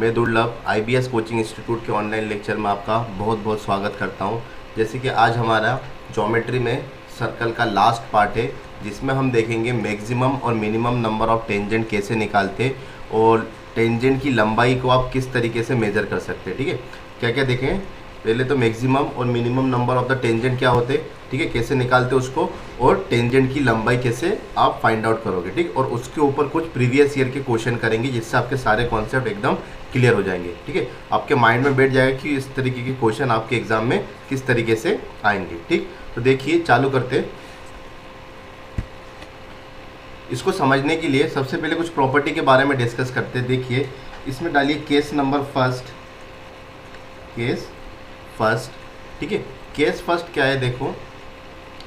मैं दुर्लभ IBS coaching institute के ऑनलाइन लेक्चर में आपका बहुत बहुत स्वागत करता हूं। जैसे कि आज हमारा ज्योमेट्री में सर्कल का लास्ट पार्ट है, जिसमें हम देखेंगे मैक्सिमम और मिनिमम नंबर ऑफ टेंजेंट कैसे निकालते और टेंजेंट की लंबाई को आप किस तरीके से मेजर कर सकते हैं। ठीक है, क्या क्या देखें। पहले तो मैक्सिमम और minimum number of the tangent क्या होते हैं, ठीक है, कैसे निकालते उसको, और टेंजेंट की लंबाई कैसे आप फाइंड आउट करोगे। ठीक, और उसके ऊपर कुछ प्रीवियस ईयर के क्वेश्चन करेंगे, जिससे आपके सारे कॉन्सेप्ट एकदम क्लियर हो जाएंगे। ठीक है, आपके माइंड में बैठ जाएगा कि इस तरीके के क्वेश्चन आपके एग्जाम में किस तरीके से आएंगे। ठीक, तो देखिए चालू करते। इसको समझने के लिए सबसे पहले कुछ प्रॉपर्टी के बारे में डिस्कस करते हैं। देखिए इसमें डालिए case number first, case first. ठीक है, केस फर्स्ट क्या है, देखो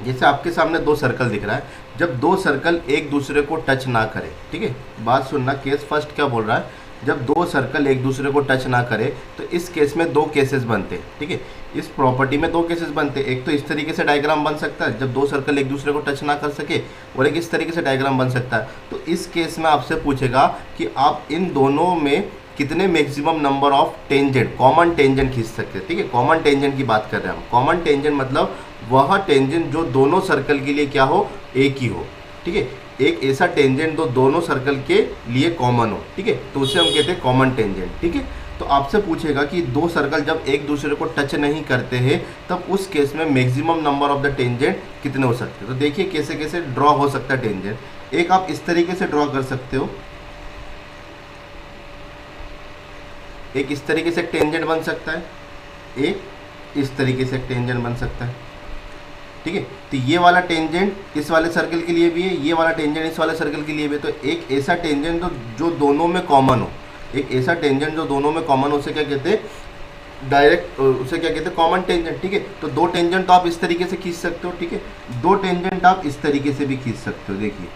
जैसे आपके सामने दो सर्कल दिख रहा है, जब दो सर्कल एक दूसरे को टच ना करें। ठीक है, बात सुनना, केस फर्स्ट क्या बोल रहा है, जब दो सर्कल एक दूसरे को टच ना करे तो इस केस में दो केसेस बनते हैं। ठीक है, इस प्रॉपर्टी में दो केसेस बनते हैं। एक तो इस तरीके से डायग्राम बन सकता है जब दो सर्कल एक दूसरे को टच ना कर सके, और एक इस तरीके से डायग्राम बन सकता है। तो इस केस में आपसे पूछेगा कि आप इन दोनों में कितने maximum number of tangent, common tangent खींच सकते हैं। ठीक है, कॉमन टेंजेंट की बात कर रहे हैं हम। कॉमन टेंजेंट मतलब वह टेंजेंट जो दोनों सर्कल के लिए क्या हो, एक ही हो। ठीक है, एक ऐसा टेंजेंट जो दोनों सर्कल के लिए कॉमन हो। ठीक है, तो उसे हम कहते हैं कॉमन टेंजेंट। ठीक है, तो आपसे पूछेगा कि दो सर्कल जब एक दूसरे को टच नहीं करते हैं तब उस केस में maximum number of the tangent कितने हो सकते हैं। तो देखिए कैसे कैसे ड्रॉ हो सकता है टेंजेंट। एक आप इस तरीके से ड्रॉ कर सकते हो, एक इस तरीके से टेंजेंट बन सकता है, एक इस तरीके से टेंजेंट बन सकता है। ठीक है, तो ये वाला टेंजेंट इस वाले सर्कल के लिए भी है, ये वाला टेंजेंट इस वाले सर्कल के लिए भी है। तो एक ऐसा टेंजेंट जो दोनों में कॉमन हो, एक ऐसा टेंजेंट जो दोनों में कॉमन हो, उसे क्या कहते हैं, डायरेक्ट, उसे क्या कहते हैं, कॉमन टेंजेंट। ठीक है, तो दो टेंजेंट तो आप इस तरीके से खींच सकते हो। ठीक है, दो टेंजेंट आप इस तरीके से भी खींच सकते हो। देखिए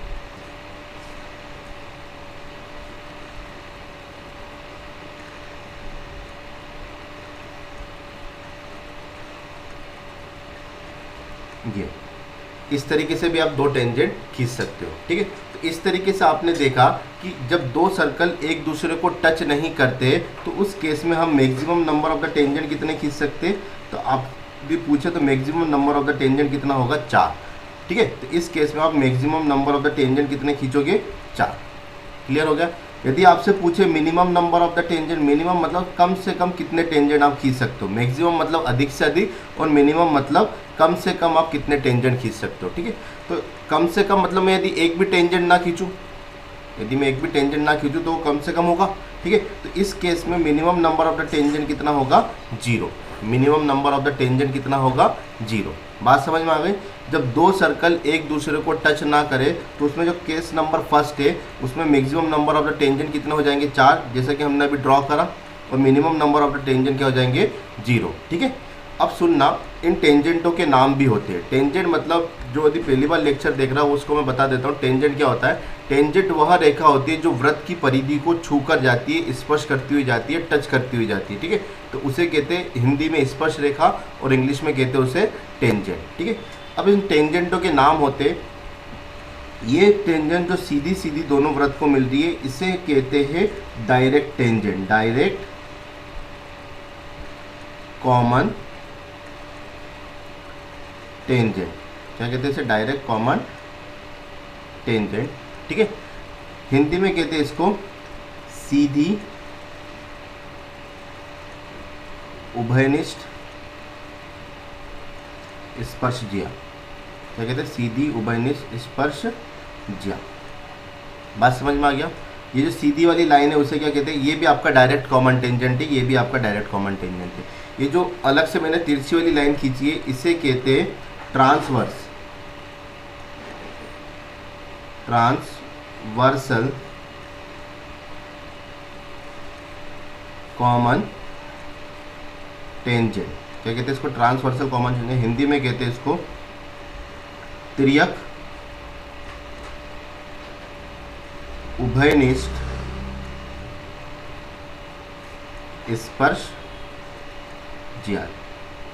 ये इस तरीके से भी आप दो टेंजेंट खींच सकते हो। ठीक है, तो इस तरीके से आपने देखा कि जब दो सर्कल एक दूसरे को टच नहीं करते तो उस केस में हम maximum number of the tangent कितने खींच सकते हैं। तो आप भी पूछे तो maximum number of the tangent कितना होगा, 4। ठीक है, तो इस केस में आप maximum number of the tangent कितने खींचोगे, 4। क्लियर हो गया। यदि आपसे पूछे minimum number of the tangent, minimum मतलब कम से कम कितने टेंजेंट आप खींच सकते हो, मैक्सिमम मतलब अधिक से अधिक, और मिनिमम मतलब कम से कम आप कितने टेंजेंट खींच सकते हो। ठीक है, तो कम से कम मतलब मैं यदि एक भी टेंजेंट ना खींचूँ, यदि मैं एक भी टेंजेंट ना खींचूँ तो कम से कम होगा। ठीक है, तो इस केस में minimum number of the tangent कितना होगा, 0। Minimum number of the tangent कितना होगा, 0। बात समझ में आ गई। जब दो सर्कल एक दूसरे को टच ना करे तो उसमें जो केस नंबर फर्स्ट है उसमें maximum number of the tangent कितने हो जाएंगे, 4, जैसा कि हमने अभी ड्रॉ करा, और minimum number of the tangent क्या हो जाएंगे, 0। ठीक है, अब सुनना, इन टेंजेंटों के नाम भी होते हैं। टेंजेंट मतलब जो यदि पहली बार लेक्चर देख रहा हो उसको मैं बता देता हूँ। टेंजेंट क्या होता है, टेंजेंट वह रेखा होती है जो वृत्त की परिधि को छू कर जाती है, स्पर्श करती हुई जाती है, टच करती हुई जाती है। ठीक है, तो उसे कहते हैं हिंदी में स्पर्श रेखा और इंग्लिश में कहते हैं उसे टेंजेंट। ठीक है, अब इन टेंजेंटों के नाम होते, ये टेंजेंट जो सीधी सीधी दोनों वृत्त को मिल रही है इसे कहते हैं direct tangent, direct common tangent. क्या कहते हैं इसे, डायरेक्ट कॉमन टेंजेंट। ठीक है, हिंदी में कहते हैं इसको सीधी उभयनिष्ठ स्पर्शज्या। क्या कहते हैं, सीधी उभयनिष्ठ स्पर्शज्या। बात समझ में आ गया। ये जो सीधी वाली लाइन है उसे क्या कहते हैं, ये भी आपका डायरेक्ट कॉमन टेंजेंट है, ये भी आपका डायरेक्ट कॉमन टेंजेंट है। ये जो अलग से मैंने तिरछी वाली लाइन खींची है इसे कहते हैं ट्रांसवर्स, ट्रांसवर्सल कॉमन टेंजेंट। क्या कहते हैं इसको, ट्रांसवर्सल कॉमन टेंजेंट। हिंदी में कहते हैं इसको तिर्यक उभयनिष्ठ स्पर्श ज्या,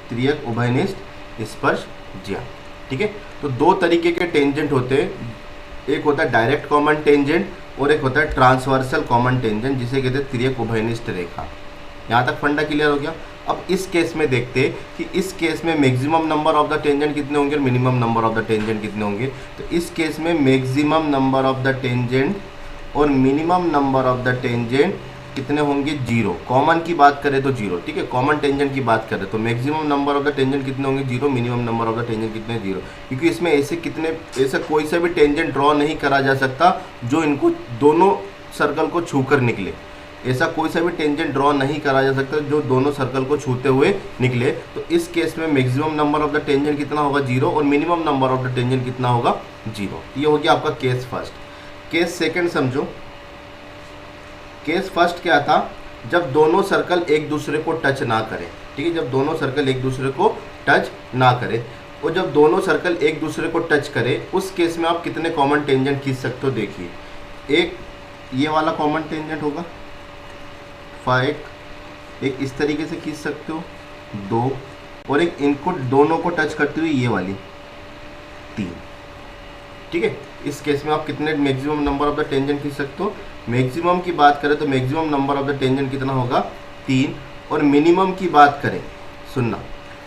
तिर्यक उभयनिष्ठ स्पर्श ज्या। ठीक है, तो दो तरीके के टेंजेंट होते हैं, एक होता है डायरेक्ट कॉमन टेंजेंट और एक होता है ट्रांसवर्सल कॉमन टेंजेंट जिसे कहते हैं तिर्यक उभयनिष्ठ रेखा। यहाँ तक फंडा क्लियर हो गया। अब इस केस में देखते हैं कि इस केस में maximum number of the tangent कितने होंगे और minimum number of the tangent कितने होंगे। तो इस केस में maximum number of the tangent और minimum number of the tangent कितने होंगे, 0। कॉमन की बात करें तो 0, ठीक है। कॉमन टेंजेंट की बात करें तो maximum number of the tangent कितने होंगे, 0। Minimum number of the tangent कितने, 0। क्योंकि इसमें ऐसा कोई सा भी टेंजेंट ड्रॉ नहीं करा जा सकता जो इनको दोनों सर्कल को छूकर निकले। ऐसा कोई सा भी टेंजेंट ड्रॉ नहीं करा जा सकता जो दोनों सर्कल को छूते हुए निकले। तो इस केस में maximum number of the tangent कितना होगा, 0, और minimum number of the tangent कितना होगा, 0। ये हो गया आपका केस फर्स्ट। केस सेकंड समझो। केस फर्स्ट क्या था, जब दोनों सर्कल एक दूसरे को टच ना करें, ठीक है। जब दोनों सर्कल एक दूसरे को टच ना करें, और जब दोनों सर्कल एक दूसरे को टच करें उस केस में आप कितने कॉमन टेंजेंट खींच सकते हो। देखिए, एक ये वाला कॉमन टेंजेंट होगा 5, एक इस तरीके से खींच सकते हो 2, और एक इनको दोनों को टच करते हुए ये वाली 3, ठीक है। इस केस में आप कितने maximum number of the tangent खींच सकते हो। मैक्सिमम की बात करें तो maximum number of the tangent कितना होगा, 3। और मिनिमम की बात करें, सुनना,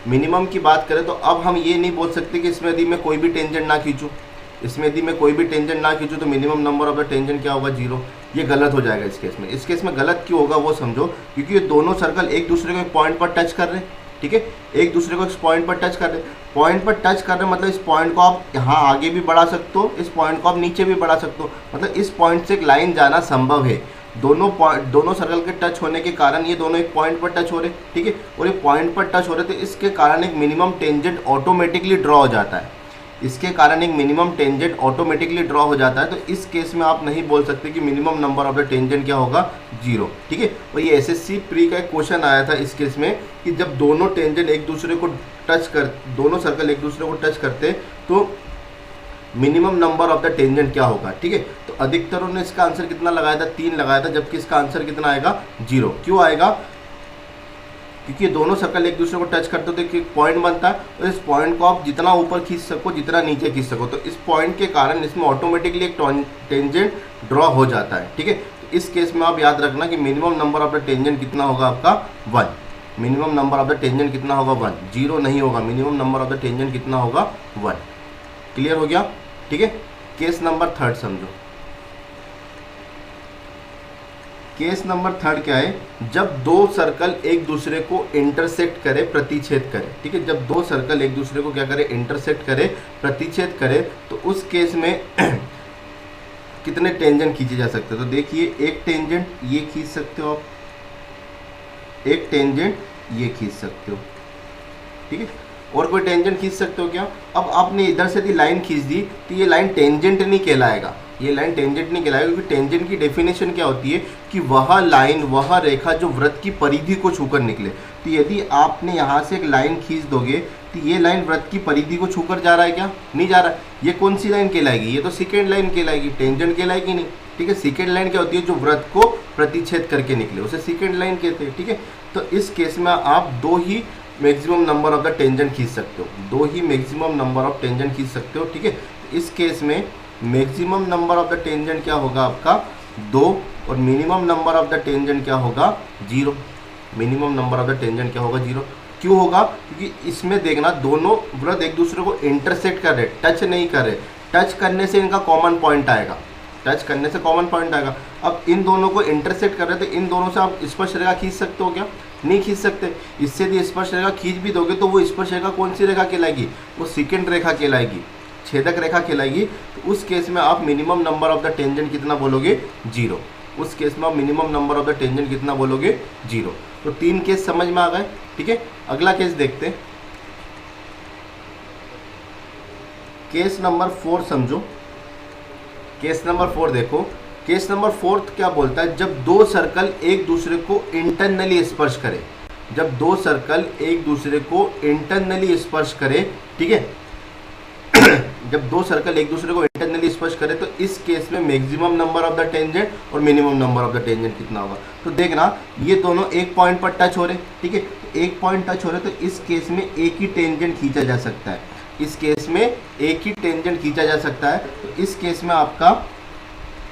मिनिमम की बात करें तो अब हम ये नहीं बोल सकते कि इसमें यदि मैं कोई भी टेंजेंट ना खींचूँ, इसमें यदि मैं कोई भी टेंजेंट ना खींचूँ तो minimum number of the tangent क्या होगा, 0। ये गलत हो जाएगा इस केस में। इस केस में गलत क्यों होगा वो समझो, क्योंकि ये दोनों सर्कल एक दूसरे को एक पॉइंट पर टच कर रहे हैं, ठीक है। एक दूसरे को इस पॉइंट पर टच कर रहे हैं। पॉइंट पर टच कर रहे हैं मतलब इस पॉइंट को आप यहाँ आगे भी बढ़ा सकते हो, इस पॉइंट को आप नीचे भी बढ़ा सकते हो। मतलब इस पॉइंट से एक लाइन जाना संभव है। दोनों सर्कल के टच होने के कारण ये दोनों एक पॉइंट पर टच हो रहे, ठीक है। और एक पॉइंट पर टच हो रहे तो इसके कारण एक मिनिमम टेंजेंट ऑटोमेटिकली ड्रॉ हो जाता है। इसके कारण एक मिनिमम टेंजेंट ऑटोमेटिकली ड्रॉ हो जाता है। तो इस केस में आप नहीं बोल सकते कि minimum number of the tangent क्या होगा, 0, ठीक है। और ये एसएससी प्री का एक क्वेश्चन आया था इस केस में कि जब दोनों टेंजेंट एक दूसरे को टच कर, दोनों सर्कल एक दूसरे को टच करते तो minimum number of the tangent क्या होगा, ठीक है। तो अधिकतरों ने इसका आंसर कितना लगाया था, 3 लगाया था, जबकि इसका आंसर कितना आएगा, 0। क्यों आएगा, क्योंकि ये दोनों सर्कल एक दूसरे को टच करते तो एक पॉइंट बनता है, और इस पॉइंट को आप जितना ऊपर खींच सको जितना नीचे खींच सको, तो इस पॉइंट के कारण इसमें ऑटोमेटिकली एक टेंजेंट ड्रॉ हो जाता है, ठीक है। तो इस केस में आप याद रखना कि minimum number of the tangent कितना होगा आपका, 1। Minimum number of the tangent कितना होगा, 1, 0 नहीं होगा। Minimum number of the tangent कितना होगा, 1। क्लियर हो गया, ठीक है। केस नंबर 3 समझो। केस नंबर 3 क्या है, जब दो सर्कल एक दूसरे को इंटरसेक्ट करे, प्रतिच्छेद करे, ठीक है। जब दो सर्कल एक दूसरे को क्या करे, इंटरसेक्ट करे, प्रतिच्छेद करे, तो उस केस में कितने टेंजेंट खींचे जा सकते हैं। तो देखिए, एक टेंजेंट ये खींच सकते हो आप, एक टेंजेंट ये खींच सकते हो, ठीक है। और कोई टेंजेंट खींच सकते हो क्या। अब आपने इधर से यदि लाइन खींच दी तो ये लाइन टेंजेंट नहीं कहलाएगा, ये लाइन टेंजेंट नहीं कहलाएगा, क्योंकि टेंजेंट की डेफिनेशन क्या होती है कि वह लाइन, वह रेखा जो वृत्त की परिधि को छूकर निकले। तो यदि आपने यहाँ से एक लाइन खींच दोगे तो ये लाइन वृत्त की परिधि को छूकर जा रहा है क्या, नहीं जा रहा। ये कौन सी लाइन कहलाएगी, ये तो सेकेंड लाइन कहलाएगी, टेंजेंट कहलाएगी नहीं, ठीक है। सेकेंड लाइन क्या होती है, जो वृत्त को प्रतिच्छेद करके निकले, उसे सेकेंड लाइन कहते हैं, ठीक है। तो इस केस में आप 2 ही maximum number of the tangent खींच सकते हो, 2 ही मैक्सिमम नंबर ऑफ टेंजेंट खींच सकते हो, ठीक है। इस केस में maximum number of the tangent क्या होगा आपका, 2, और minimum number of the tangent क्या होगा, 0। Minimum number of the tangent क्या होगा, 0। क्यों होगा, क्योंकि इसमें देखना दोनों वृत्त एक दूसरे को इंटरसेक्ट कर रहे, टच नहीं कर रहे। टच करने से इनका कॉमन पॉइंट आएगा, टच करने से कॉमन पॉइंट आएगा। अब इन दोनों को इंटरसेक्ट कर रहे थे, इन दोनों से आप स्पर्श रेखा खींच सकते हो क्या, नहीं खींच सकते। इससे यदि स्पर्श रेखा खींच भी दोगे तो वो स्पर्श रेखा कौन सी रेखा कहलाएगी, वो सेकंड रेखा कहलाएगी, छेदक रेखा कहलाएगी। तो उस केस में आप minimum number of the tangent कितना बोलोगे, 0। उस केस में आप minimum number of the tangent कितना बोलोगे, 0। तो 3 केस समझ में आ गए, ठीक है। अगला केस देखते हैं, केस नंबर 4 समझो। केस नंबर 4 देखो, केस नंबर 4 क्या बोलता है, जब 2 सर्कल एक दूसरे को इंटरनली स्पर्श करें, जब 2 सर्कल एक दूसरे को इंटरनली स्पर्श करें, ठीक है। जब 2 सर्कल एक दूसरे को इंटरनली स्पर्श करें तो इस केस में maximum number of the tangent और minimum number of the tangent कितना होगा। तो देखना, ये दोनों एक पॉइंट पर टच हो रहे, ठीक है। एक पॉइंट टच हो रहे तो इस केस में एक ही टेंजेंट खींचा जा सकता है, इस केस में एक ही टेंजेंट खींचा जा सकता है। तो इस केस में आपका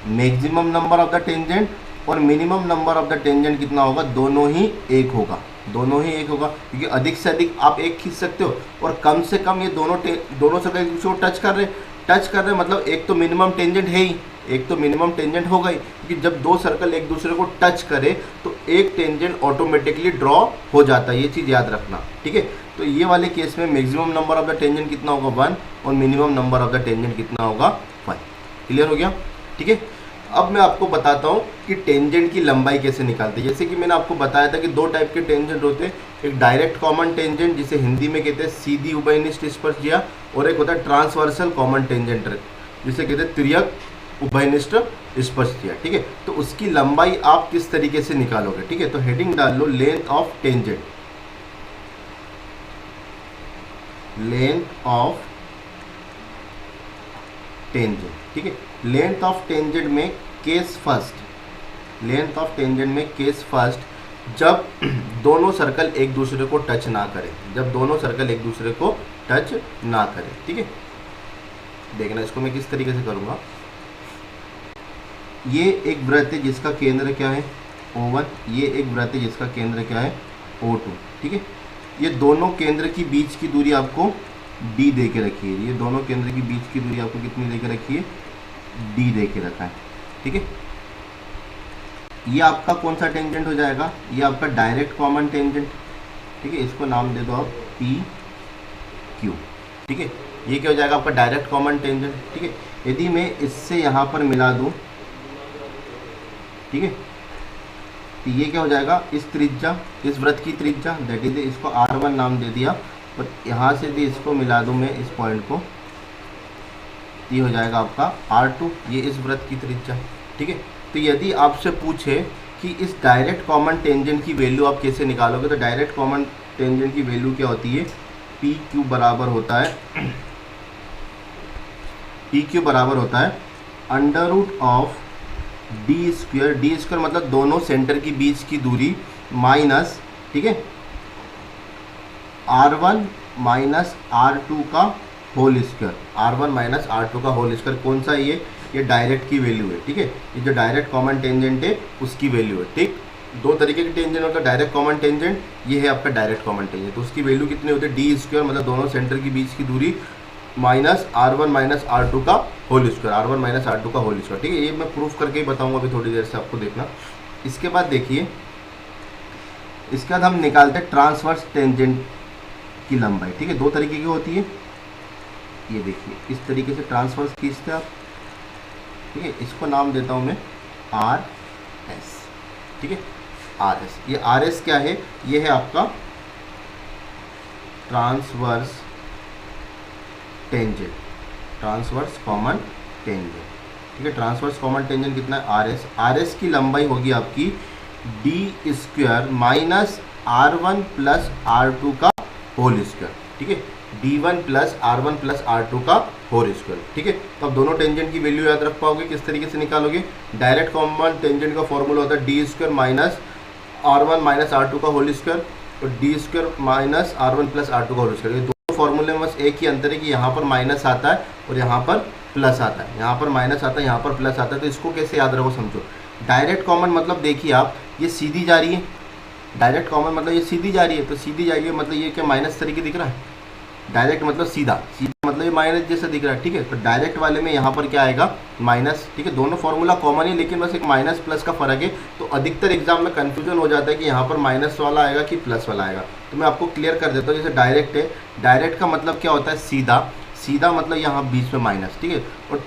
maximum number of the tangent और minimum number of the tangent कितना होगा, दोनों ही एक होगा, दोनों ही एक होगा, क्योंकि अधिक से अधिक आप एक खींच सकते हो और कम से कम ये दोनों सर्कल एक दूसरे को टच कर रहे मतलब एक तो मिनिमम टेंजेंट है ही, एक तो मिनिमम टेंजेंट होगा ही, क्योंकि जब दो सर्कल एक दूसरे को टच करे तो एक टेंजेंट ऑटोमेटिकली ड्रॉ हो जाता है, ये चीज़ याद रखना, ठीक है। तो ये वाले केस में maximum number of the tangent कितना होगा 1 और minimum number of the tangent कितना होगा 5। क्लियर हो गया, ठीक है। अब मैं आपको बताता हूँ कि टेंजेंट की लंबाई कैसे निकालते हैं। जैसे कि मैंने आपको बताया था कि दो टाइप के टेंजेंट होते हैं, एक डायरेक्ट कॉमन टेंजेंट जिसे हिंदी में कहते हैं सीधी उभयनिष्ठ स्पर्शज्या, और एक होता है ट्रांसवर्सल कॉमन टेंजेंट जिसे कहते हैं तिर्यक उभयनिष्ठ स्पर्शज्या, ठीक है। तो उसकी लंबाई आप किस तरीके से निकालोगे, ठीक है। तो हेडिंग डाल लो length of tangent, length of tangent, ठीक है। लेंथ ऑफ टेंजेंट में case first, length of tangent में केस फर्स्ट जब दोनों सर्कल एक दूसरे को टच ना करें, जब दोनों सर्कल एक दूसरे को टच ना करें, ठीक है। देखना इसको मैं किस तरीके से करूँगा। ये एक वृत्त है जिसका केंद्र क्या है O1, ये एक वृत्त है जिसका केंद्र क्या है O2, ठीक है। ये दोनों केंद्र की बीच की दूरी आपको D दे के रखी है, ये दोनों केंद्र की बीच की दूरी आपको कितनी दे के रखी है, D दे के रखा है, ठीक है। ये आपका कौन सा टेंजेंट हो जाएगा, ये आपका डायरेक्ट कॉमन टेंजेंट, ठीक है। इसको नाम दे दो आप PQ, ठीक है। ये क्या हो जाएगा आपका डायरेक्ट कॉमन टेंजेंट, ठीक है। यदि मैं इससे यहाँ पर मिला दूँ, ठीक है, तो ये क्या हो जाएगा, इस त्रिज्या, इस वृत्त की त्रिज्या दैट इज इसको R1 नाम दे दिया, और यहाँ से भी इसको मिला दूँ मैं इस पॉइंट को, ये हो जाएगा आपका R2, ये इस वृत्त की त्रिज्या, ठीक है। तो यदि आपसे पूछे कि इस डायरेक्ट कॉमन टेंजेंट की वैल्यू आप कैसे निकालोगे, तो डायरेक्ट कॉमन टेंजेंट की वैल्यू क्या होती है, PQ बराबर होता है, PQ बराबर होता है under root of D square मतलब दोनों सेंटर की बीच की दूरी माइनस, ठीक है, R1 माइनस R2 का whole square, R1 minus R2 का होल स्क्वायर कौन सा है, ये डायरेक्ट की वैल्यू है, ठीक है। ये जो डायरेक्ट कॉमन टेंजेंट है उसकी वैल्यू है, ठीक। दो तरीके के टेंजेंट होता है, डायरेक्ट कॉमन टेंजेंट, ये है आपका डायरेक्ट कॉमन टेंजेंट, तो उसकी वैल्यू कितनी होती है, डी स्क्वायर मतलब दोनों सेंटर के बीच की दूरी माइनस R1 माइनस R2 का whole square, R1 minus R2 का होल स्क्वायर, ठीक है। ये मैं प्रूफ करके ही बताऊंगा अभी थोड़ी देर से, आपको देखना। इसके बाद देखिए, इसके बाद हम निकालते हैं ट्रांसवर्स टेंजेंट की लंबाई, ठीक है। दो तरीके की होती है, ये देखिए इस तरीके से ट्रांसवर्स खींचते हैं आप, ठीक है। इसको नाम देता हूँ मैं RS, ठीक है, RS। ये RS क्या है, ये है आपका transverse tangent, transverse common tangent, ठीक है। ट्रांसवर्स कॉमन टेंजेंट कितना है, RS की लंबाई होगी आपकी D square minus R1 plus R2 का होल स्क्वायर, ठीक है, D1 plus R1 plus R2 का होल स्क्वायर, ठीक है। तो अब दोनों टेंजेंट की वैल्यू याद रख पाओगे, किस तरीके से निकालोगे, डायरेक्ट कॉमन टेंजेंट का फॉर्मूला होता है D square minus R1 minus R2 का होल स्क्वायर और D square minus R1 plus R2 का होल स्क्वायर। ये दोनों फॉर्मूले में बस एक ही अंतर है कि यहाँ पर माइनस आता है और यहाँ पर प्लस आता है, यहाँ पर माइनस आता है, यहाँ पर प्लस आता है। तो इसको कैसे याद रखो, समझो। डायरेक्ट कॉमन मतलब देखिए आप, ये सीधी जा रही है, डायरेक्ट कॉमन मतलब ये सीधी जा रही है, तो सीधी जा रही है मतलब ये क्या माइनस तरीके दिख रहा है, डायरेक्ट मतलब सीधा, सीधा मतलब ये माइनस जैसा दिख रहा है, ठीक है। तो डायरेक्ट वाले में यहाँ पर क्या आएगा, माइनस, ठीक है। दोनों फॉर्मूला कॉमन है, लेकिन बस एक माइनस प्लस का फर्क है। तो अधिकतर एग्जाम में कंफ्यूजन हो जाता है कि यहाँ पर माइनस वाला आएगा कि प्लस वाला आएगा। तो मैं आपको क्लियर कर देता हूँ। जैसे डायरेक्ट है, डायरेक्ट का मतलब क्या होता है, सीधा, सीधा मतलब यहाँ बीच में माइनस, ठीक है। और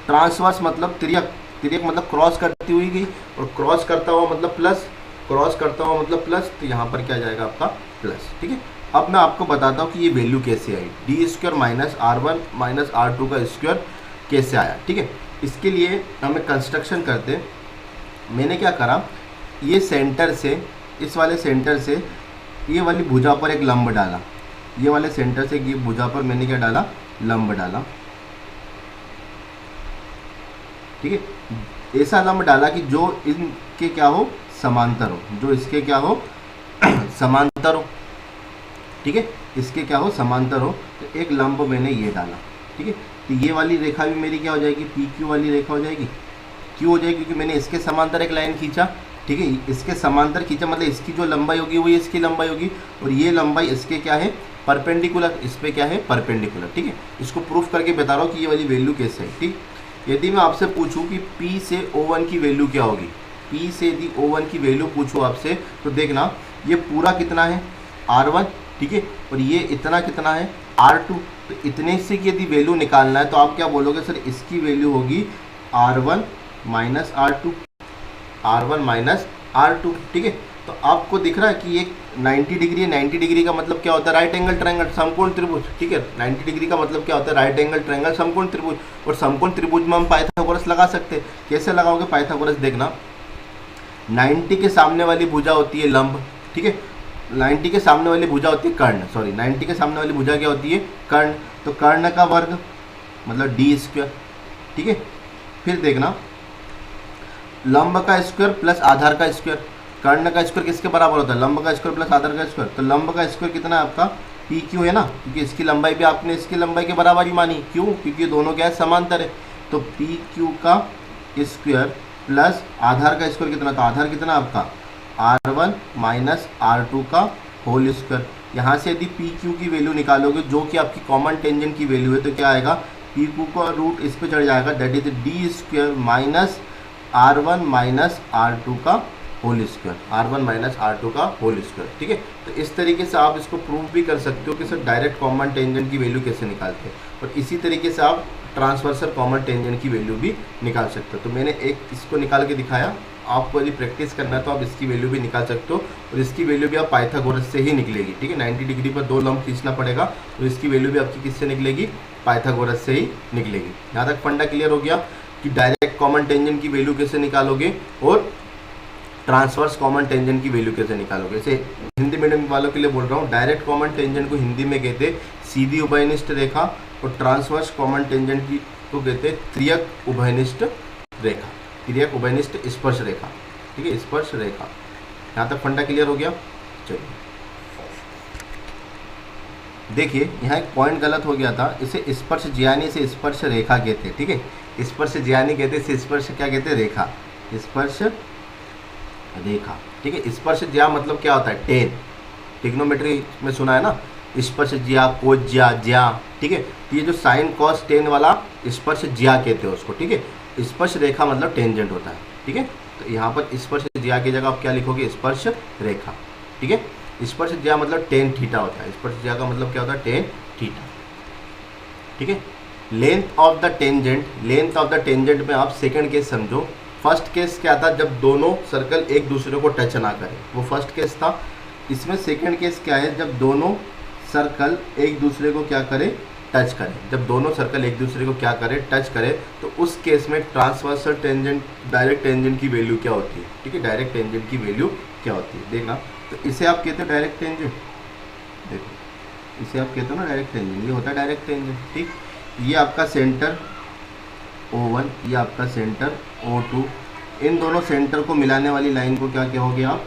ट्रांसवर्स मतलब तिर्यक, तिर्यक मतलब क्रॉस करती हुई गई, और क्रॉस करता हुआ मतलब प्लस, क्रॉस करता हुआ मतलब प्लस, तो यहाँ पर क्या जाएगा आपका प्लस, ठीक है। अब मैं आपको बताता हूँ कि ये वैल्यू कैसे आई, D square minus R1 minus R2 का स्क्वायर कैसे आया, ठीक है। इसके लिए हमें कंस्ट्रक्शन करते हैं। मैंने क्या करा, ये सेंटर से, इस वाले सेंटर से ये वाली भुजा पर एक लंब डाला, ये वाले सेंटर से ये भुजा पर मैंने क्या डाला, लंब डाला, ठीक है। ऐसा लंब डाला कि जो इनके क्या हो, समांतर हो, जो इसके क्या हो समांतर हो, ठीक है, इसके क्या हो समांतर हो। तो एक लंब मैंने ये डाला, ठीक है। तो ये वाली रेखा भी मेरी क्या हो जाएगी, PQ वाली रेखा हो जाएगी, क्यों हो जाएगी? क्योंकि मैंने इसके समांतर एक लाइन खींचा, ठीक है, इसके समांतर खींचा, मतलब इसकी जो लंबाई होगी वही इसकी लंबाई होगी, और ये लंबाई इसके क्या है, परपेंडिकुलर, इस पे क्या है, परपेंडिकुलर, ठीक है। इसको प्रूफ करके बता रहा हूँ कि ये वाली वैल्यू कैसे है, ठीक। यदि मैं आपसे पूछूं कि P से O1 की वैल्यू क्या होगी, P से यदि O1 की वैल्यू पूछूं आपसे, तो देखना ये पूरा कितना है, R1, ठीक है, और ये इतना कितना है, R2। तो इतने से की यदि वैल्यू निकालना है तो आप क्या बोलोगे, सर इसकी वैल्यू होगी R1 minus R2, R1 minus R2, ठीक है। तो आपको दिख रहा है कि ये 90 डिग्री है, 90 डिग्री का मतलब क्या होता है, राइट एंगल ट्रायंगल, समकोण त्रिभुज, ठीक है। 90 डिग्री का मतलब क्या होता है, राइट एंगल ट्रायंगल, समकोण त्रिभुज। और समकोण त्रिभुज में हम पाइथागोरस लगा सकते हैं। कैसे लगाओगे पाइथागोरस, देखना 90 के सामने वाली भुजा होती है लंब, ठीक है, 90 के सामने वाली भुजा होती है कर्ण, सॉरी 90 के सामने वाली भुजा क्या होती है, कर्ण। तो कर्ण का वर्ग मतलब डी स्क्वायर, ठीक है। फिर देखना लंब का स्क्वायर प्लस आधार का स्क्वायर, कर्ण का स्क्वायर किसके बराबर होता है, लंब का स्क्वायर प्लस आधार का स्क्वायर। तो लंब का स्क्वायर कितना है आपका, पी क्यू है ना, क्योंकि इसकी लंबाई भी आपने इसकी लंबाई के बराबर ही मानी, क्यों, क्योंकि दोनों क्या है, समांतर है। तो पी क्यू का स्क्वायर प्लस आधार का स्क्वायर कितना, तो आधार कितना आपका R1 माइनस R2 का होल स्क्वायर। यहाँ से यदि पी क्यू की वैल्यू निकालोगे जो कि आपकी कॉमन टेंजेंट की वैल्यू है, तो क्या आएगा, पी क्यू का रूट इस पे चढ़ जाएगा, that is D square minus R1 minus R2 का whole square, R1 minus R2 का होल स्क्वायर, ठीक है। तो इस तरीके से आप इसको प्रूव भी कर सकते हो कि सर डायरेक्ट कॉमन टेंजेंट की वैल्यू कैसे निकालते हैं, और इसी तरीके से आप ट्रांसवर्सल कॉमन टेंजेंट की वैल्यू भी निकाल सकते हो। तो मैंने एक इसको निकाल के दिखाया, आपको यदि प्रैक्टिस करना है तो आप इसकी वैल्यू भी निकाल सकते हो, और इसकी वैल्यू भी आप पाइथागोरस से ही निकलेगी, ठीक है। 90 डिग्री पर दो लंब खींचना पड़ेगा, तो इसकी वैल्यू भी आपकी किससे निकलेगी, पाइथागोरस से ही निकलेगी। यहाँ तक फंडा क्लियर हो गया कि डायरेक्ट कॉमन टेंजेंट की वैल्यू कैसे निकालोगे और ट्रांसवर्स कॉमन टेंजेंट की वैल्यू कैसे निकालोगे। जैसे हिंदी मीडियम वालों के लिए बोल रहा हूँ, डायरेक्ट कॉमन टेंजेंट को हिंदी में कहते सीधी उभयनिष्ठ रेखा, और ट्रांसवर्स कॉमन टेंजेंट की को कहते त्रियक उभयनिष्ठ रेखा, त्रियक उभयनिष्ठ स्पर्श रेखा, ठीक है, स्पर्श रेखा। यहाँ तक फंडा क्लियर हो गया। चलिए देखिए, यहाँ एक पॉइंट गलत हो गया था, इसे स्पर्श ज्यानी से स्पर्श रेखा कहते हैं, ठीक है, स्पर्श ज्यानी कहते हैं, स्पर्श क्या कहते हैं, रेखा, स्पर्श रेखा, ठीक है। स्पर्श ज्या मतलब क्या होता है, टेन, ट्रिग्नोमेट्री में सुना है ना, स्पर्श ज्या, कोस ज्या, ज्या, ठीक है। तो ये जो साइन कॉस टेन वाला स्पर्श ज्या कहते हैं उसको, ठीक है। स्पर्श रेखा मतलब टेंजेंट होता है, ठीक है। तो यहाँ पर स्पर्श ज्या की जगह आप क्या लिखोगे, स्पर्श रेखा, ठीक है। स्पर्श ज्या मतलब टेन थीटा होता है, स्पर्श ज्या का मतलब क्या होता है, टेन थीटा, ठीक है। Length of the tangent, length of the tangent में आप सेकंड केस समझो। फर्स्ट केस क्या था, जब दोनों सर्कल एक दूसरे को टच ना करें, वो फर्स्ट केस था। इसमें सेकंड केस क्या है, जब दोनों सर्कल एक दूसरे को क्या करें, टच करें। जब दोनों सर्कल एक दूसरे को क्या करें, टच करें, तो उस केस में ट्रांसवर्सल टेंजेंट, डायरेक्ट टेंजेंट की वैल्यू क्या होती है, ठीक है, डायरेक्ट टेंजेंट की वैल्यू क्या होती है, देखना। तो इसे आप कहते हो डायरेक्ट टेंजेंट, देखो इसे आप कहते हो ना डायरेक्ट टेंजेंट, ये होता है डायरेक्ट टेंजेंट, ठीक। ये आपका सेंटर O1, ये आपका सेंटर O2, इन दोनों सेंटर को मिलाने वाली लाइन को क्या कहोगे आप,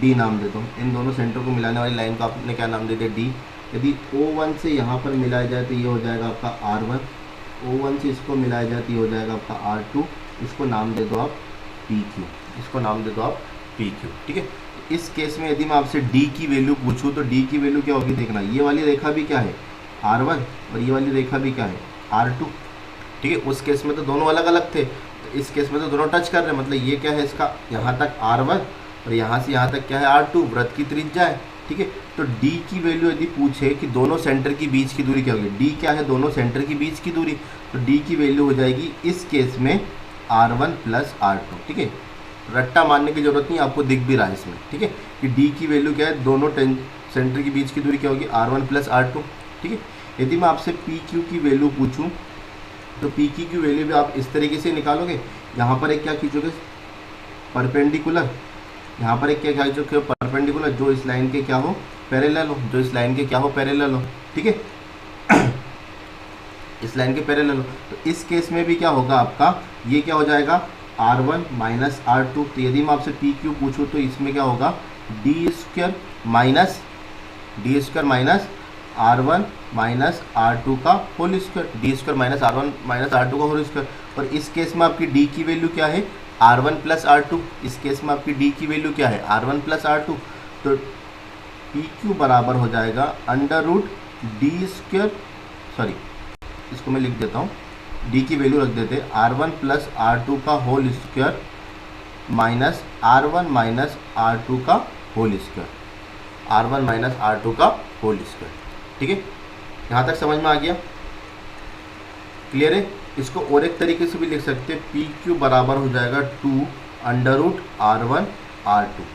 D नाम दे दो। इन दोनों सेंटर को मिलाने वाली लाइन को आपने क्या नाम दे दिया, D। यदि O1 से यहाँ पर मिलाया जाए तो ये हो जाएगा आपका R1, O1 से इसको मिलाया जाए तो ये हो जाएगा आपका R2, इसको नाम दे दो आप PQ, इसको नाम दे दो आप PQ, ठीक है। तो इस केस में यदि मैं आपसे D की वैल्यू पूछूँ तो D की वैल्यू क्या होगी, देखना, ये वाली रेखा भी क्या है, R1, और ये वाली रेखा भी क्या है, R2, ठीक है। उस केस में तो दोनों अलग अलग थे, तो इस केस में तो दोनों टच कर रहे हैं, मतलब ये क्या है, इसका यहाँ तक R1 और यहाँ से यहाँ तक क्या है, R2, वृत्त की त्रिज्या है, ठीक है। तो D की वैल्यू यदि पूछे कि दोनों सेंटर की बीच की दूरी क्या होगी, D क्या है, दोनों सेंटर की बीच की दूरी, तो D की वैल्यू हो जाएगी इस केस में R1 प्लस R2, ठीक है। रट्टा मारने की जरूरत नहीं, आपको दिख भी रहा है इसमें, ठीक है, कि D की वैल्यू क्या है, दोनों सेंटर की बीच की दूरी क्या होगी, R1 प्लस R2, ठीक है। यदि मैं आपसे PQ की वैल्यू पूछूँ तो PQ की वैल्यू भी आप इस तरीके से निकालोगे। यहाँ पर एक क्या खींचोगे, परपेंडिकुलर, यहाँ पर एक क्या खींचोगे, परपेंडिकुलर, जो इस लाइन के क्या हो, पैरेलल हो, जो इस लाइन के क्या हो, पैरेलल हो, ठीक है, इस लाइन के पैरेलल हो। तो इस केस में भी क्या होगा आपका, ये क्या हो जाएगा, R1 माइनस R2। तो यदि मैं आपसे PQ पूछूँ तो इसमें क्या होगा, D square minus R1 minus R2 का whole square, D square minus R1 minus R2 का होल स्क्वायर। और इस केस में आपकी डी की वैल्यू क्या है, R1 प्लस R2। इस केस में आपकी डी की वैल्यू क्या है, R1 प्लस R2। तो पी क्यू बराबर हो जाएगा under root D square, sorry इसको मैं लिख देता हूँ, डी की वैल्यू रख देते R1 प्लस R2 का whole square minus R1 minus R2 का whole square, R1 minus R2 का होल स्क्वायर। ठीक है, यहाँ तक समझ में आ गया, क्लियर है। इसको और एक तरीके से भी लिख सकते हैं, पी क्यू बराबर हो जाएगा 2 under root R1 R2,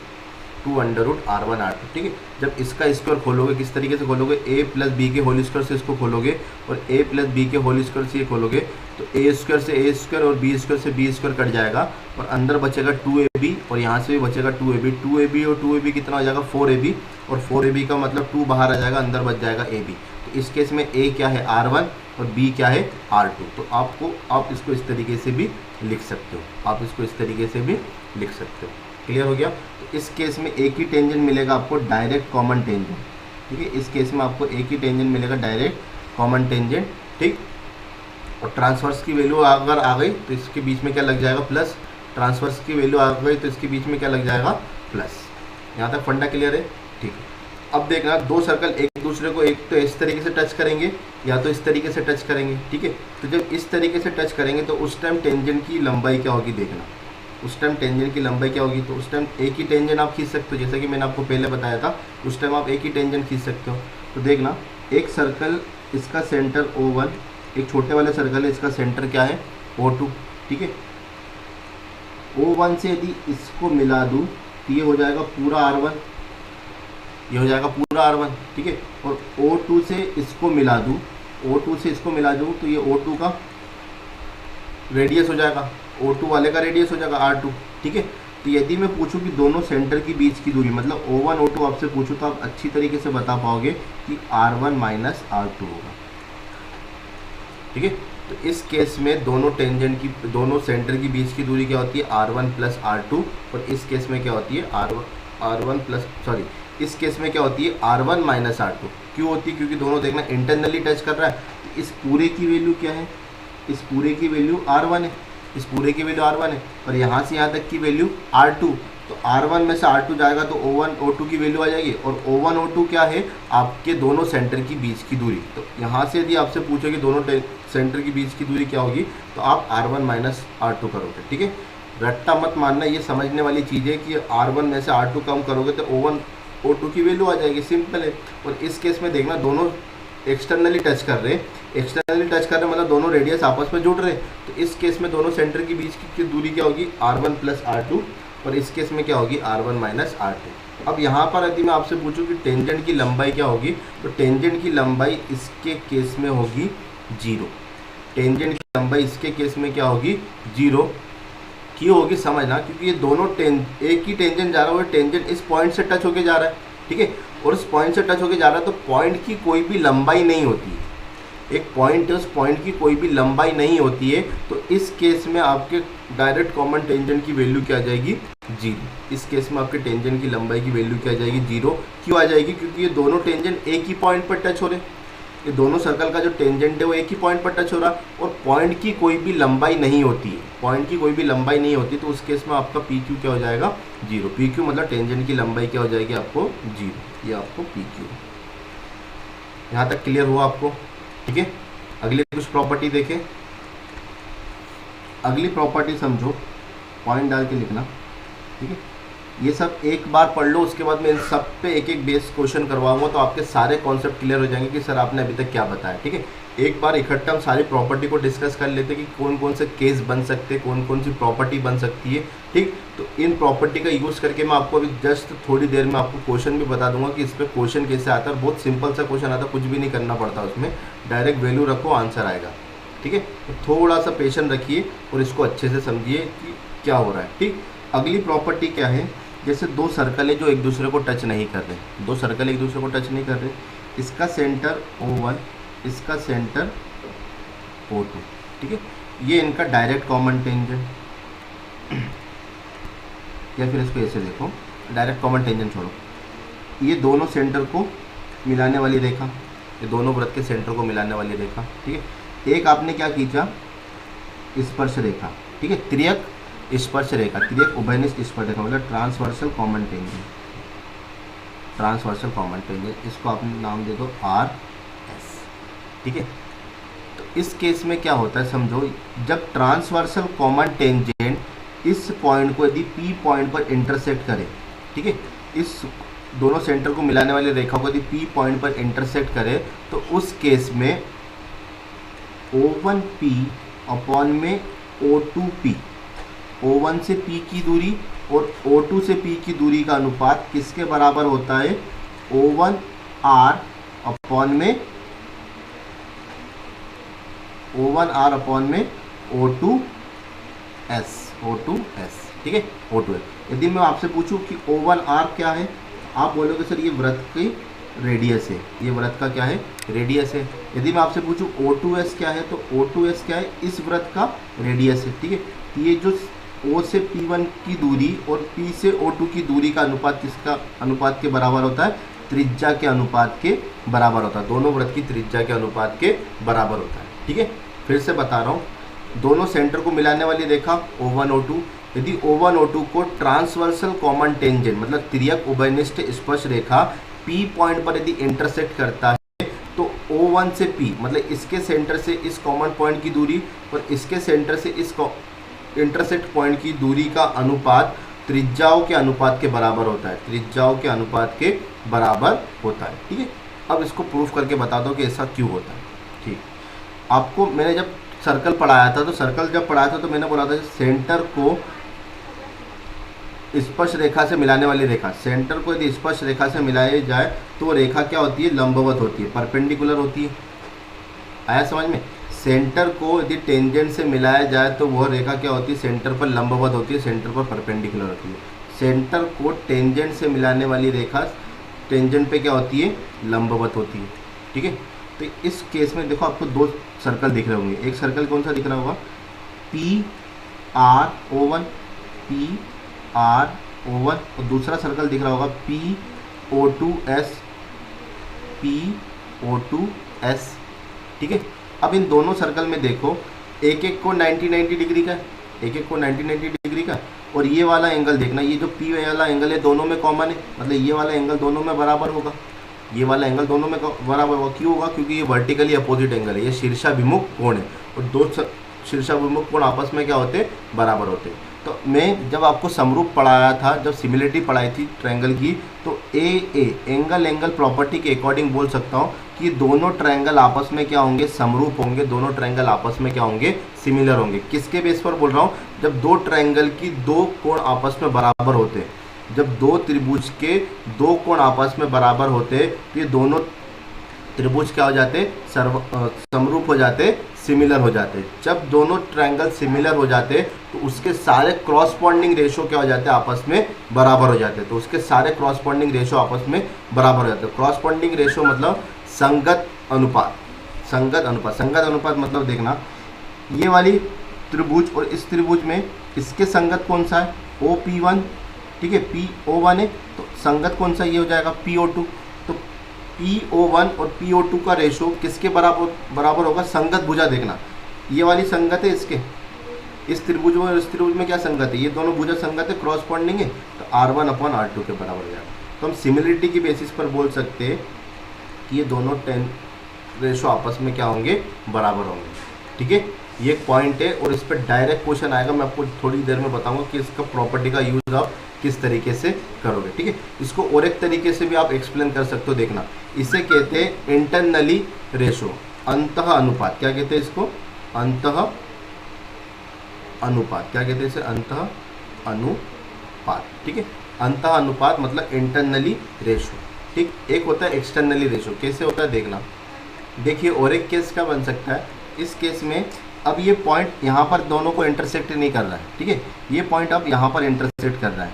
2 under root R1 R2। ठीक है, जब इसका स्क्वायर खोलोगे किस तरीके से खोलोगे, ए प्लस बी के होल स्क्वायर से इसको खोलोगे और ए प्लस बी के होल स्क्वायर से ये खोलोगे, तो ए स्क्वायर से ए स्क्वायर और बी स्क्वायर से बी स्क्वायर कट जाएगा और अंदर बचेगा 2ab और यहाँ से भी बचेगा 2ab, 2ab और 2ab कितना हो जाएगा 4ab, और 4ab का मतलब 2 बाहर आ जाएगा, अंदर बच जाएगा ab। तो इस केस में a क्या है R1 और b क्या है R2। तो आप इसको इस तरीके से भी लिख सकते हो, आप इसको इस तरीके से भी लिख सकते हो। क्लियर हो गया। तो इस केस में एक ही टेंजेंट मिलेगा आपको, डायरेक्ट कॉमन टेंजेंट। ठीक है, इस केस में आपको एक ही टेंजेंट मिलेगा, डायरेक्ट कॉमन टेंजेंट। ठीक, और ट्रांसवर्स की वैल्यू अगर आ गई तो इसके बीच में क्या लग जाएगा, प्लस। ट्रांसवर्स की वैल्यू आ गई तो इसके बीच में क्या लग जाएगा, प्लस। यहाँ तक फंडा क्लियर है। ठीक है, अब देखना, दो सर्कल एक दूसरे को एक तो इस तरीके से टच करेंगे या तो इस तरीके से टच करेंगे। ठीक है, तो जब इस तरीके से टच करेंगे तो उस टाइम टेंजेंट की लंबाई क्या होगी, देखना उस टाइम टेंजेंट की लंबाई क्या होगी। तो उस टाइम एक ही टेंजेंट आप खींच सकते हो, जैसा कि मैंने आपको पहले बताया था, उस टाइम आप एक ही टेंजेंट खींच सकते हो। तो देखना, एक सर्कल इसका सेंटर O1, एक छोटे वाले सर्कल है, इसका सेंटर क्या है O2। ठीक है, O1 से यदि इसको मिला दूँ तो ये हो जाएगा पूरा R1, ये हो जाएगा पूरा R1। ठीक है, और O2 से इसको मिला दूँ, O2 से इसको मिला दूँ तो ये O2 का रेडियस हो जाएगा, O2 वाले का रेडियस हो जाएगा R2। ठीक है, तो यदि मैं पूछूं कि दोनों सेंटर के बीच की दूरी, मतलब O1 O2 आपसे पूछूं, तो आप अच्छी तरीके से बता पाओगे कि R1 माइनस R2 होगा। ठीक है, तो इस केस में दोनों टेंजेंट की, दोनों सेंटर की बीच की दूरी क्या होती है, R1 प्लस R2, और इस केस में क्या होती है R1 प्लस, सॉरी इस केस में क्या होती है R1 माइनस R2। क्यों होती है, क्योंकि दोनों देखना इंटरनली टच कर रहा है। तो इस पूरे की वैल्यू क्या है, इस पूरे की वैल्यू R1 है, इस पूरे की वैल्यू R1 है, और यहाँ से यहाँ तक की वैल्यू R2। तो R1 में से R2 जाएगा तो O1 O2 की वैल्यू आ जाएगी, और O1 O2 क्या है, आपके दोनों सेंटर की बीच की दूरी। तो यहाँ से यदि आपसे पूछो कि दोनों सेंटर की बीच की दूरी क्या होगी, तो आप R1 माइनस R2 करोगे। ठीक है, रट्टा मत मानना, ये समझने वाली चीज़ है कि R1 में से R2 कम करोगे तो O1 O2 की वैल्यू आ जाएगी, सिंपल है। और इस केस में देखना, दोनों एक्सटर्नली टच कर रहे हैं, एक्सटर्नली टच कर रहे मतलब दोनों रेडियस आपस में जुड़ रहे हैं। तो इस केस में दोनों सेंटर के बीच की दूरी क्या होगी, R1 प्लस R2, और इस केस में क्या होगी R1 माइनस R2। अब यहाँ पर यदि मैं आपसे पूछूं कि टेंजेंट की लंबाई क्या होगी, तो टेंजेंट की लंबाई इसके केस में होगी 0। टेंजेंट की लंबाई इसके केस में क्या होगी, 0। क्यों होगी समझना, क्योंकि ये दोनों एक ही टेंजेंट जा रहा है, वो टेंजेंट इस पॉइंट से टच होके जा रहा है। ठीक है, और उस पॉइंट से टच होके जा रहा है, तो पॉइंट की कोई भी लंबाई नहीं होती है, एक पॉइंट है, उस पॉइंट की कोई भी लंबाई नहीं होती है। तो इस केस में आपके डायरेक्ट कॉमन टेंजेंट की वैल्यू क्या आ जाएगी, 0। इस केस में आपके टेंजेंट की लंबाई की वैल्यू क्या आ जाएगी, 0। क्यों आ जाएगी, क्योंकि ये दोनों टेंजेंट एक ही पॉइंट पर टच हो रहे, ये दोनों सर्कल का जो टेंजेंट है वो एक ही पॉइंट पर टच हो रहा, और पॉइंट की कोई भी लंबाई नहीं होती है, पॉइंट की कोई भी लंबाई नहीं होती। तो उस केस में आपका पी क्यू क्या हो जाएगा, 0। पी क्यू मतलब टेंजेंट की लंबाई क्या हो जाएगी आपको, 0। ये आपको पी क्यू। यहाँ तक क्लियर हुआ आपको। ठीक है, अगली कुछ प्रॉपर्टी देखें। अगली प्रॉपर्टी समझो, पॉइंट डाल के लिखना। ठीक है, ये सब एक बार पढ़ लो, उसके बाद मैं इन सब पे एक एक बेस क्वेश्चन करवाऊंगा, तो आपके सारे कॉन्सेप्ट क्लियर हो जाएंगे कि सर आपने अभी तक क्या बताया। ठीक है, एक बार इकट्ठा हम सारी प्रॉपर्टी को डिस्कस कर लेते हैं कि कौन कौन से केस बन सकते हैं, कौन कौन सी प्रॉपर्टी बन सकती है। ठीक, तो इन प्रॉपर्टी का यूज़ करके मैं आपको अभी जस्ट थोड़ी देर में आपको क्वेश्चन भी बता दूंगा कि इस पर क्वेश्चन कैसे आता है। बहुत सिंपल सा क्वेश्चन आता है, कुछ भी नहीं करना पड़ता उसमें, डायरेक्ट वैल्यू रखो आंसर आएगा। ठीक है, तो थोड़ा सा पेशेंस रखिए और इसको अच्छे से समझिए कि क्या हो रहा है। ठीक, अगली प्रॉपर्टी क्या है, जैसे दो सर्कल है जो एक दूसरे को टच नहीं कर रहे, दो सर्कल एक दूसरे को टच नहीं कर रहे, इसका सेंटर O1, इसका सेंटर O2। ठीक है, ये इनका डायरेक्ट कॉमन टेंजेंट, या फिर इसको ऐसे देखो, डायरेक्ट कॉमन टेंजेंट छोड़ो, ये दोनों सेंटर को मिलाने वाली रेखा, ये दोनों वृत्त के सेंटर को मिलाने वाली रेखा। ठीक है, एक आपने क्या खींचा, स्पर्श रेखा, ठीक है, त्रियक स्पर्श रेखा, त्रियक उभयनिष्ठ स्पर्श रेखा मतलब transversal common tangent, transversal common tangent, इसको आप नाम दे दो आर एस, ठीक है। तो इस केस में क्या होता है समझो, जब ट्रांसवर्सल कॉमन टेंजेंट इस पॉइंट को यदि पी पॉइंट पर इंटरसेक्ट करे, ठीक है, इस दोनों सेंटर को मिलाने वाली रेखा को यदि पी पॉइंट पर इंटरसेक्ट करे तो उस केस में O1P अपॉन में O2P, O1 से P की दूरी और O2 से P की दूरी का अनुपात किसके बराबर होता है, O1R अपॉन में O2S, ठीक है, O2S। यदि मैं आपसे पूछूं कि O1R क्या है, आप बोलोगे सर ये वृत्त की रेडियस है, ये वृत्त का क्या है, रेडियस है। यदि मैं आपसे पूछूं O2S क्या है, तो O2S क्या है, इस वृत्त का रेडियस है, ठीक है। तो ये जो O से P1 की दूरी और P से O2 की दूरी का अनुपात किसका अनुपात के बराबर होता है, त्रिज्या के अनुपात के बराबर होता है, दोनों वृत्त की त्रिज्या के अनुपात के बराबर होता है, ठीक है। फिर से बता रहा हूँ, दोनों सेंटर को मिलाने वाली रेखा O1 O2, यदि O1 O2 को ट्रांसवर्सल कॉमन टेंजेंट मतलब त्रियक उभयनिष्ठ स्पर्श रेखा P पॉइंट पर यदि इंटरसेक्ट करता है तो O1 से P मतलब इसके सेंटर से इस कॉमन पॉइंट की दूरी और इसके सेंटर से इस इंटरसेक्ट पॉइंट की दूरी का अनुपात त्रिज्याओं के अनुपात के बराबर होता है, त्रिज्याओं के अनुपात के बराबर होता है, ठीक है। अब इसको प्रूफ करके बता दो कि ऐसा क्यों होता है, ठीक। आपको मैंने जब सर्कल पढ़ाया था, तो सर्कल जब पढ़ाया था तो मैंने बोला था सेंटर को स्पर्श रेखा से मिलाने वाली रेखा, सेंटर को यदि स्पर्श रेखा से मिलाई जाए तो रेखा क्या होती है, लंबवत होती है, परपेंडिकुलर होती है। आया समझ में, सेंटर को यदि टेंजेंट से मिलाया जाए तो वह रेखा क्या होती है, सेंटर पर लंबवत होती है, सेंटर पर परपेंडिकुलर होती है। सेंटर को टेंजेंट से मिलाने वाली रेखा टेंजेंट पे क्या होती है, लंबवत होती है, ठीक है। तो इस केस में देखो आपको दो सर्कल दिख रहे होंगे, एक सर्कल कौन सा दिख रहा होगा, PRO1, PRO1 और दूसरा सर्कल दिख रहा होगा PO2S, PO2S, ठीक है। अब इन दोनों सर्कल में देखो, एक एक को 90-90 डिग्री का, एक एक को 90-90 डिग्री का, और ये वाला एंगल देखना, ये जो P वाला एंगल है दोनों में कॉमन है, मतलब ये वाला एंगल दोनों में बराबर होगा, ये वाला एंगल दोनों में बराबर होगा। क्यों होगा, क्योंकि ये वर्टिकली अपोजिट एंगल है, ये शीर्षाभिमुख कोण है और दो शीर्षाभिमुख कोण आपस में क्या होते हैं, बराबर होते हैं। तो मैं जब आपको समरूप पढ़ाया था, जब सिमिलरिटी पढ़ाई थी ट्रायंगल की, तो एंगल प्रॉपर्टी के अकॉर्डिंग बोल सकता हूँ कि दोनों ट्रायंगल आपस में क्या होंगे, समरूप होंगे, दोनों ट्रायंगल आपस में क्या होंगे, सिमिलर होंगे। किसके बेस पर बोल रहा हूँ, जब दो ट्रायंगल की दो कोण आपस में बराबर होते हैं, जब दो त्रिभुज के दो कोण आपस में बराबर होते तो ये दोनों त्रिभुज क्या हो जाते, समरूप हो जाते, सिमिलर हो जाते। जब दोनों ट्रायंगल सिमिलर हो जाते तो उसके सारे क्रॉसपॉन्डिंग रेशो क्या हो जाते, आपस में बराबर हो जाते। तो उसके सारे क्रॉसपॉन्डिंग रेशो आपस में बराबर हो जाते। क्रॉसपॉन्डिंग रेशो मतलब संगत अनुपात, संगत अनुपात, संगत अनुपात मतलब देखना, ये वाली त्रिभुज और इस त्रिभुज में इसके संगत कौन सा है, OP1, ठीक है, PO1 है, तो संगत कौन सा, ये हो जाएगा PO2। तो PO1 और PO2 का रेशो किसके बराबर होगा, संगत भुजा देखना, ये वाली संगत है इसके, इस त्रिभुज में और इस त्रिभुज में क्या संगत है, ये दोनों भुजा संगत है, क्रॉसपॉन्डिंग है, तो R1/R2 के बराबर हो जाएगा। तो हम सिमिलरिटी की बेसिस पर बोल सकते हैं कि ये दोनों रेशो आपस में क्या होंगे, बराबर होंगे, ठीक है। ये एक पॉइंट है और इस पर डायरेक्ट क्वेश्चन आएगा, मैं आपको थोड़ी देर में बताऊंगा कि इसका प्रॉपर्टी का यूज आप किस तरीके से करोगे, ठीक है। इसको और एक तरीके से भी आप एक्सप्लेन कर सकते हो, देखना, इसे कहते हैं इंटरनली रेशो, अंतः अनुपात। क्या कहते हैं इसको, अंतः अनुपात, क्या कहते हैं इसे, अंतः अनुपात, ठीक है। अंतः अनुपात मतलब इंटरनली रेशो, ठीक। एक होता है एक्सटर्नली रेशो, कैसे होता है देखना, देखिए। और एक केस क्या बन सकता है, इस केस में अब ये पॉइंट यहाँ पर दोनों को इंटरसेक्ट नहीं कर रहा है, ठीक है, ये पॉइंट अब यहाँ पर इंटरसेक्ट कर रहा है,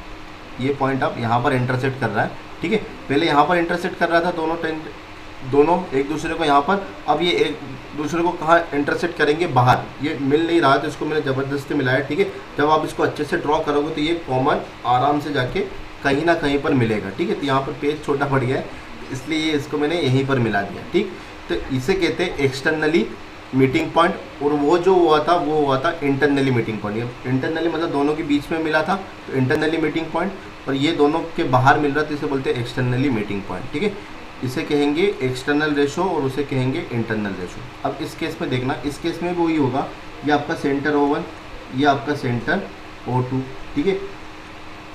ये पॉइंट अब यहाँ पर इंटरसेक्ट कर रहा है, ठीक है। पहले यहाँ पर इंटरसेक्ट कर रहा था, दोनों एक दूसरे को यहाँ पर, अब ये एक दूसरे को कहाँ इंटरसेक्ट करेंगे, बाहर, ये मिल नहीं रहा, तो इसको मैंने ज़बरदस्ती मिलाया, ठीक है। जब आप इसको अच्छे से ड्रॉ करोगे तो ये कॉमन आराम से जाके कहीं ना कहीं पर मिलेगा, ठीक है। तो यहाँ पर पेज छोटा पड़ गया है, इसलिए इसको मैंने यहीं पर मिला दिया, ठीक। तो इसे कहते हैं एक्सटर्नली मीटिंग पॉइंट, और वो जो हुआ था इंटरनली मीटिंग पॉइंट। इंटरनली मतलब दोनों के बीच में मिला था तो इंटरनली मीटिंग पॉइंट, और ये दोनों के बाहर मिल रहा था, इसे बोलते हैं एक्सटर्नली मीटिंग पॉइंट। ठीक है, इसे कहेंगे एक्सटर्नल रेशो और उसे कहेंगे इंटरनल रेशो। अब इस केस में देखना, इस केस में भी वही होगा, ये आपका सेंटर O1, ये आपका सेंटर O2। ठीक है,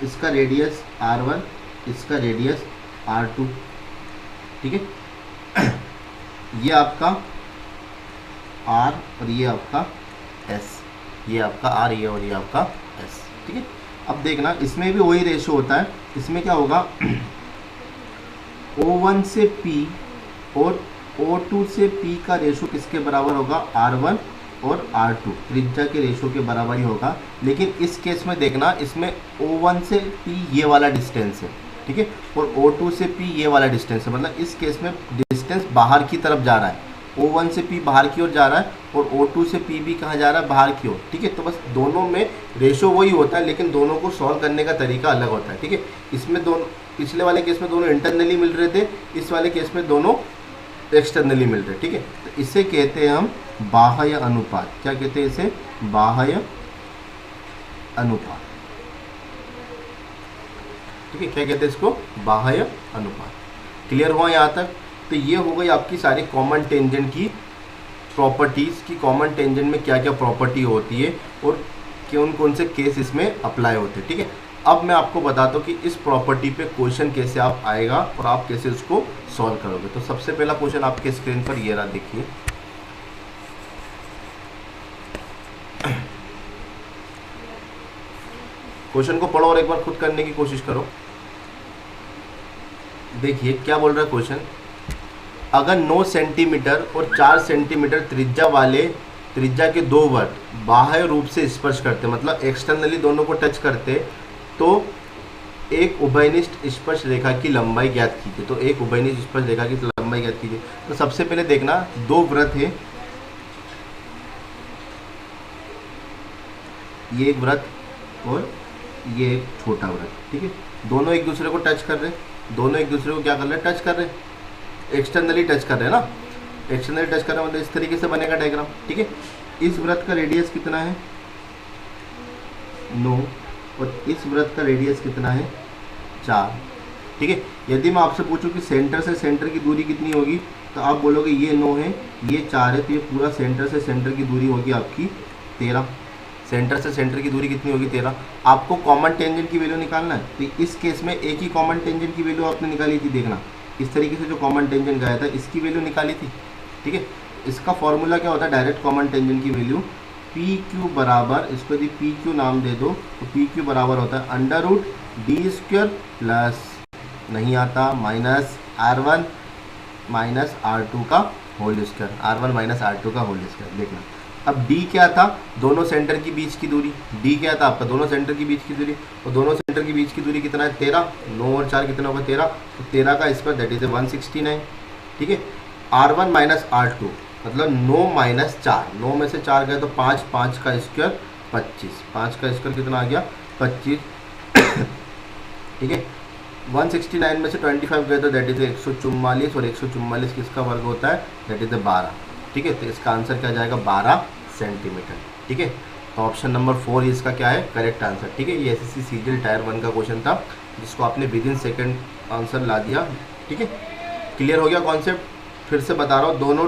इसका रेडियस R1, इसका रेडियस R2। ठीक है, ये आपका R और ये आपका S, ये आपका R ये और ये आपका S। ठीक है, अब देखना इसमें भी वही रेशो होता है। इसमें क्या होगा, O1 से P और O2 से P का रेशो किसके बराबर होगा, R1 और R2 त्रिज्या के रेशो के बराबर ही होगा। लेकिन इस केस में देखना, इसमें O1 से P ये वाला डिस्टेंस है, ठीक है, और O2 से P ये वाला डिस्टेंस है, मतलब इस केस में डिस्टेंस बाहर की तरफ जा रहा है। O1 से P बाहर की ओर जा रहा है और O2 से P भी कहाँ जा रहा है, बाहर की ओर। ठीक है, तो बस दोनों में रेशो वही होता है, लेकिन दोनों को सॉल्व करने का तरीका अलग होता है। ठीक है, इसमें दोनों, पिछले वाले केस में दोनों इंटरनली मिल रहे थे, इस वाले केस में दोनों एक्सटर्नली मिल रहे हैं। ठीक है, तो इसे कहते हैं हम बाह्य अनुपात। क्या कहते हैं इसे, बाह्य अनुपात। ठीक है, क्या कहते हैं इसको, बाह्य अनुपात। क्लियर हुआ यहाँ तक? तो ये हो गई आपकी सारी कॉमन टेंजेंट की प्रॉपर्टीज़ की, कॉमन टेंजेंट में क्या क्या प्रॉपर्टी होती है और कौन कौन से केस इसमें अप्लाई होते हैं। ठीक है, अब मैं आपको बताता हूँ कि इस प्रॉपर्टी पे क्वेश्चन कैसे आप आएगा और आप कैसे उसको सॉल्व करोगे। तो सबसे पहला क्वेश्चन आपके स्क्रीन पर ये रहा, देखिए। क्वेश्चन को पढ़ो और एक बार खुद करने की कोशिश करो। देखिए क्या बोल रहा है क्वेश्चन, अगर 9 सेंटीमीटर और 4 सेंटीमीटर त्रिज्या के दो वृत्त बाह्य रूप से स्पर्श करते, मतलब एक्सटर्नली दोनों को टच करते, तो एक उभयनिष्ठ स्पर्श रेखा की लंबाई ज्ञात कीजिए। तो एक उभयनिष्ठ स्पर्श रेखा की लंबाई ज्ञात कीजिए। तो सबसे पहले देखना, दो वृत्त है, ये एक वृत्त और ये एक छोटा वृत्त। ठीक है, दोनों एक दूसरे को टच कर रहे हैं, दोनों एक दूसरे को क्या कर रहे हैं, टच कर रहे हैं, एक्सटर्नली टच कर रहे हैं ना, एक्सटर्नली टच कर रहे हैं, मतलब इस तरीके से बनेगा डायग्राम। ठीक है, इस वृत्त का रेडियस कितना है, 9, और इस वृत्त का रेडियस कितना है, 4। ठीक है, यदि मैं आपसे पूछूं कि सेंटर से सेंटर की दूरी कितनी होगी, तो आप बोलोगे ये 9 है, ये 4 है, तो ये पूरा सेंटर से सेंटर की दूरी होगी आपकी 13। सेंटर से सेंटर की दूरी कितनी होगी, 13। आपको कॉमन टेंजेंट की वैल्यू निकालना है, तो इस केस में एक ही कॉमन टेंजेंट की वैल्यू आपने निकाली थी। देखना, इस तरीके से जो कॉमन टेंजेंट गया था, इसकी वैल्यू निकाली थी। ठीक है, इसका फॉर्मूला क्या होता है, डायरेक्ट कॉमन टेंजेंट की वैल्यू पी क्यू बराबर, इसको यदि पी क्यू नाम दे दो तो पी क्यू बराबर होता है √d² प्लस, नहीं आता, माइनस R1 माइनस R2 का whole square, R1 minus R2 का होल स्क्वायर। देखना, अब d क्या था, दोनों सेंटर की बीच की दूरी। d क्या था आपका, दोनों सेंटर की बीच की दूरी, और दोनों सेंटर की बीच की दूरी कितना है, 13। 9 और 4 कितना होगा, 13। तो 13 का स्क्वायर दैट इज 169। ठीक है, R1 माइनस R2 मतलब 9 माइनस 4, 9 में से 4 गए तो 5, 5 का स्क्वायर 25, 5 का स्क्वायर कितना आ गया, 25। ठीक है, 169 में से 25 गए तो दैट इज 144, और 144 किसका वर्ग होता है, दैट इज 12। ठीक है, तो इसका आंसर क्या जाएगा, 12 सेंटीमीटर। ठीक है, तो ऑप्शन नंबर 4 इसका क्या है, करेक्ट आंसर। ठीक है, ये एसएससी सीजीएल टायर 1 का क्वेश्चन था, जिसको आपने विदिन सेकंड आंसर ला दिया। ठीक है, क्लियर हो गया कॉन्सेप्ट। फिर से बता रहा हूँ, दोनों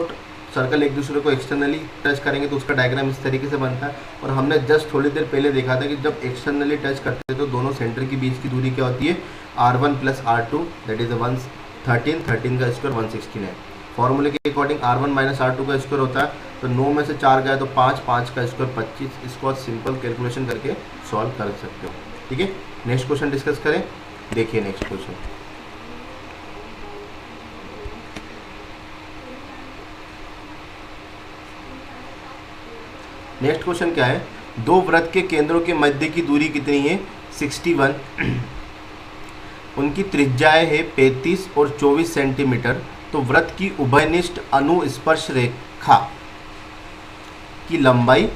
सर्कल एक दूसरे को एक्सटर्नली टच करेंगे तो उसका डायग्राम इस तरीके से बनता है। और हमने जस्ट थोड़ी देर पहले देखा था कि जब एक्सटर्नली टच करते हैं तो दोनों सेंटर के बीच की दूरी क्या होती है, R1 plus R2 that is 113, 13 का स्क्वायर 169। फॉर्मूले के अकॉर्डिंग R1 माइनस R2 का स्क्वायर होता है, तो 9 में से 4 गए तो 5, 5 का स्क्वायर 25। इसको सिंपल कैलकुलेशन करके सॉल्व कर सकते हो। ठीक है, नेक्स्ट क्वेश्चन डिस्कस करें। देखिए नेक्स्ट क्वेश्चन, नेक्स्ट क्वेश्चन क्या है, दो वृत्त के केंद्रों के मध्य की दूरी कितनी है, 61। उनकी त्रिज्याएं है 35 और 24 सेंटीमीटर। तो वृत्त की उभयनिष्ठ अनुस्पर्श रेखा की लंबाई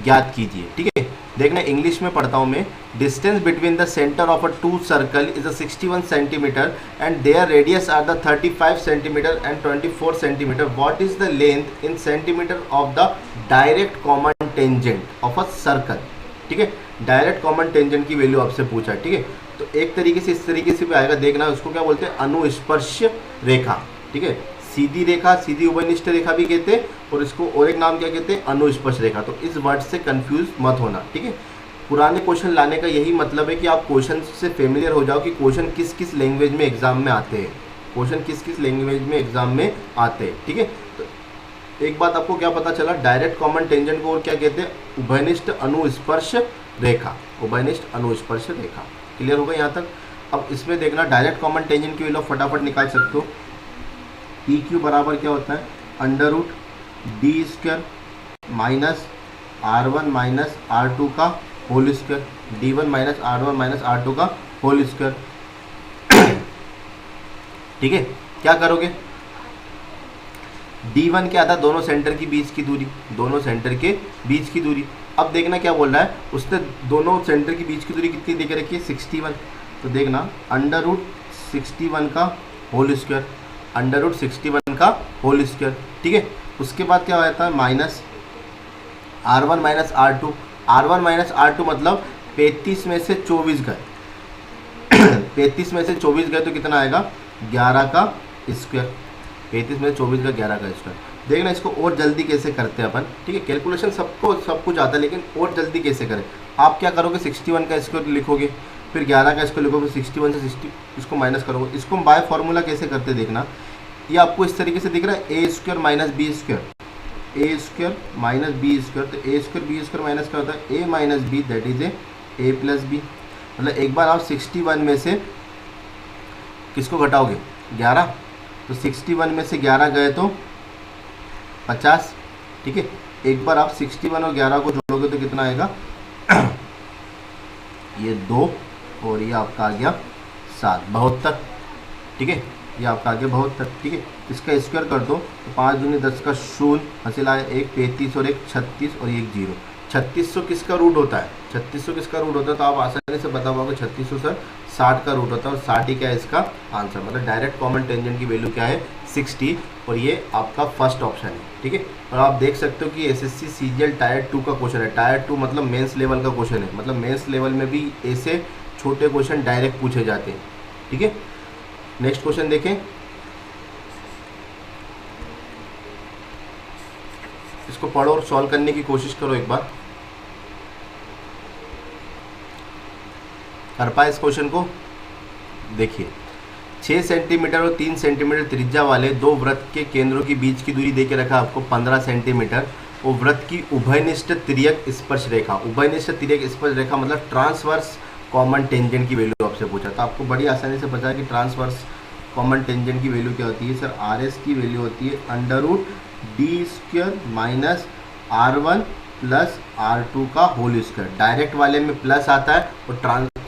ज्ञात कीजिए। ठीक है, देखना इंग्लिश में पढ़ता हूँ मैं। Distance between the centre of a two circle is a 61 centimetre and their radius are the 35 centimetre and 24 centimetre. What is the length in centimetre of the direct common tangent of a circle. ठीक है, direct common tangent की value आपसे पूछा। ठीक है, तो एक तरीके से इस तरीके से भी आएगा, देखना उसको क्या बोलते हैं, अनुस्पर्श रेखा। ठीक है, सीधी रेखा, सीधी उभयनिष्ठ रेखा भी कहते हैं, और इसको और एक नाम क्या कहते हैं, अनुस्पर्श रेखा। तो इस वर्ड से कंफ्यूज मत होना। ठीक है, पुराने क्वेश्चन लाने का यही मतलब है कि आप क्वेश्चन से फेमिलियर हो जाओ कि क्वेश्चन किस किस लैंग्वेज में एग्जाम में आते हैं, क्वेश्चन किस किस लैंग्वेज में एग्जाम में आते हैं। ठीक है, तो एक बात आपको क्या पता चला, डायरेक्ट कॉमन टेंजेंट को और क्या कहते हैं, उभयनिष्ठ अनुस्पर्श रेखा, उभयनिष्ठ अनुस्पर्श रेखा। क्लियर होगा यहाँ तक। अब इसमें देखना डायरेक्ट कॉमन टेंजेंट की वैल्यू फटाफट निकाल सकते हो। पी क्यू बराबर क्या होता है, under root D square minus R1 minus R2 का whole square, D1 minus R1 minus R2 का होल स्क्वायर। ठीक है, क्या करोगे, D1 क्या था, दोनों सेंटर की बीच की दूरी, दोनों सेंटर के बीच की दूरी। अब देखना क्या बोल रहा है, उसने दोनों सेंटर की बीच की दूरी कितनी देके रखी है, 61। तो देखना अंडर रूट 61 का होल स्क्वायर, अंडर रूट 61 का होल स्क्वायर। ठीक है, उसके बाद क्या होता है, minus R1 minus R2, R1 minus R2 मतलब 35 में से 24 गए 35 में से 24 गए तो कितना आएगा, 11 का स्क्वायर, 35 में से 24 का 11 का स्क्वायर। देखना इसको और जल्दी कैसे करते हैं अपन। ठीक है, कैलकुलेशन सबको सब कुछ आता है, लेकिन और जल्दी कैसे करें। आप क्या करोगे, 61 का स्क्वायर लिखोगे, फिर 11 का स्क्वायर लिखोगे, 61 से 60 इसको माइनस करोगे। इसको बाय फार्मूला कैसे करते देखना, ये आपको इस तरीके से दिख रहा है, A square minus B square, A square minus B square. तो A square B square minus क्या होता है, A minus B, that is A plus B. मतलब एक बार आप 61 में से किसको घटाओगे, 11, तो 61 में से 11 गए तो 50। ठीक है, एक बार आप 61 और 11 को जोड़ोगे तो कितना आएगा, ये 2 और ये आपका आ गया 7, 72। ठीक है, ये आपका आ गया 72। ठीक है, इसका स्क्वायर कर दो तो 5 दूनी 10 का 0, हासिल आया 1, 35 और 1 36 और 1 0। 3600 किसका रूट होता है, 3600 किसका रूट होता है, तो आप आसानी से बता पाओगे 3600 सर 60 का रूट होता है, और 60 ही क्या है इसका आंसर। मतलब डायरेक्ट कॉमन टेंजेंट की वैल्यू क्या है, 60, और ये आपका फर्स्ट ऑप्शन है। ठीक है, और आप देख सकते हो कि एसएससी सीजीएल टायर 2 का क्वेश्चन है। टायर 2 मतलब मेंस लेवल का क्वेश्चन है, मतलब मेंस लेवल में भी ऐसे छोटे क्वेश्चन डायरेक्ट पूछे जाते हैं। ठीक है, नेक्स्ट क्वेश्चन देखें, इसको पढ़ो और सॉल्व करने की कोशिश करो एक बार, कर पाए इस क्वेश्चन को। देखिए 6 सेंटीमीटर और 3 सेंटीमीटर त्रिज्या वाले दो वृत्त के केंद्रों की बीच की दूरी देके रखा आपको 15 सेंटीमीटर, और वृत्त की उभयनिष्ठ तिर्यक स्पर्श रेखा, उभयनिष्ठ तिर्यक स्पर्श रेखा मतलब ट्रांसवर्स कॉमन टेंजेंट की वैल्यू आपसे पूछा था। आपको बड़ी आसानी से पता है कि ट्रांसवर्स कॉमन टेंजेंट की वैल्यू क्या होती है सर, आर एस की वैल्यू होती है under root D square minus R1 plus R2 का होल स्क्वायर। डायरेक्ट वाले में प्लस आता है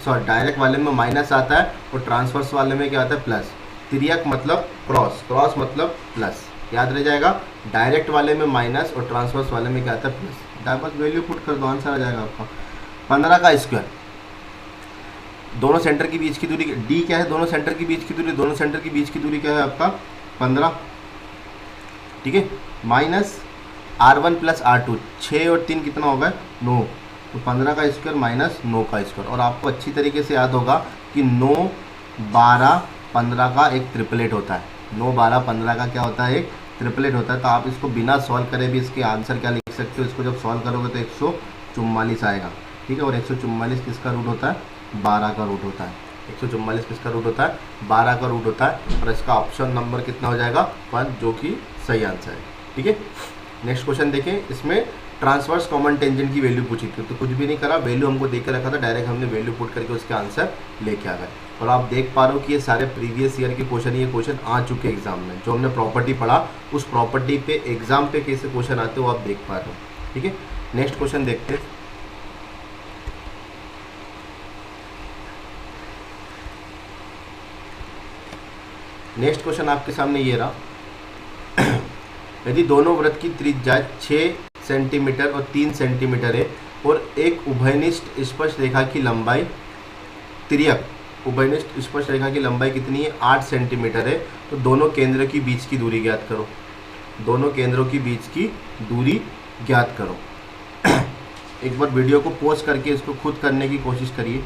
और डायरेक्ट वाले में माइनस आता है, और ट्रांसवर्स वाले में क्या आता है, प्लस। तिर्यक मतलब क्रॉस, क्रॉस मतलब प्लस, याद रह जाएगा। डायरेक्ट वाले में माइनस और ट्रांसवर्स वाले में क्या आता है, प्लस। बस वैल्यू पुट कर दो, आंसर आ जाएगा आपका 15 का स्क्वायर। दोनों सेंटर की बीच की दूरी डी क्या है, दोनों सेंटर की बीच की दूरी, दोनों सेंटर की बीच की दूरी क्या है आपका 15। ठीक है, माइनस R1 प्लस R2, 6 और 3 कितना होगा 9, तो 15 का स्क्वायर माइनस 9 का स्क्वायर। और आपको अच्छी तरीके से याद होगा कि 9, 12, 15 का एक ट्रिपलेट होता है। 9, 12, 15 का क्या होता है, एक ट्रिपलेट होता है। तो आप इसको बिना सॉल्व करे भी इसके आंसर क्या लिख सकते हो, इसको जब सॉल्व करोगे तो 144 आएगा। ठीक है, और 144 किसका रूट होता है, 12 का रूट होता है। 144 किसका रूट होता है, 12 का रूट होता है। और इसका ऑप्शन नंबर कितना हो जाएगा 1, जो कि सही आंसर है। ठीक है, नेक्स्ट क्वेश्चन देखें। इसमें ट्रांसवर्स कॉमन टेंजेंट की वैल्यू पूछी थी, तो कुछ भी नहीं करा, वैल्यू हमको देकर रखा था, डायरेक्ट हमने वैल्यू पुट करके उसके आंसर लेके आ गए। और आप देख पा रहे हो कि ये सारे प्रीवियस ईयर के क्वेश्चन, ये क्वेश्चन आ चुके एग्जाम में। जो हमने प्रॉपर्टी पढ़ा, उस प्रॉपर्टी पे एग्जाम पे कैसे क्वेश्चन आते हो आप देख पा रहे हो। ठीक है, नेक्स्ट क्वेश्चन देखते हैं। नेक्स्ट क्वेश्चन आपके सामने ये रहा। यदि दोनों वृत्त की त्रिज्या 6 सेंटीमीटर और 3 सेंटीमीटर है, और एक उभयनिष्ठ स्पर्श रेखा की लंबाई, तिर्यक उभयनिष्ठ स्पर्श रेखा की लंबाई कितनी है, 8 सेंटीमीटर है। तो दोनों केंद्र की बीच की दूरी ज्ञात करो, दोनों केंद्रों की बीच की दूरी ज्ञात करो। एक बार वीडियो को पॉज करके इसको खुद करने की कोशिश करिए।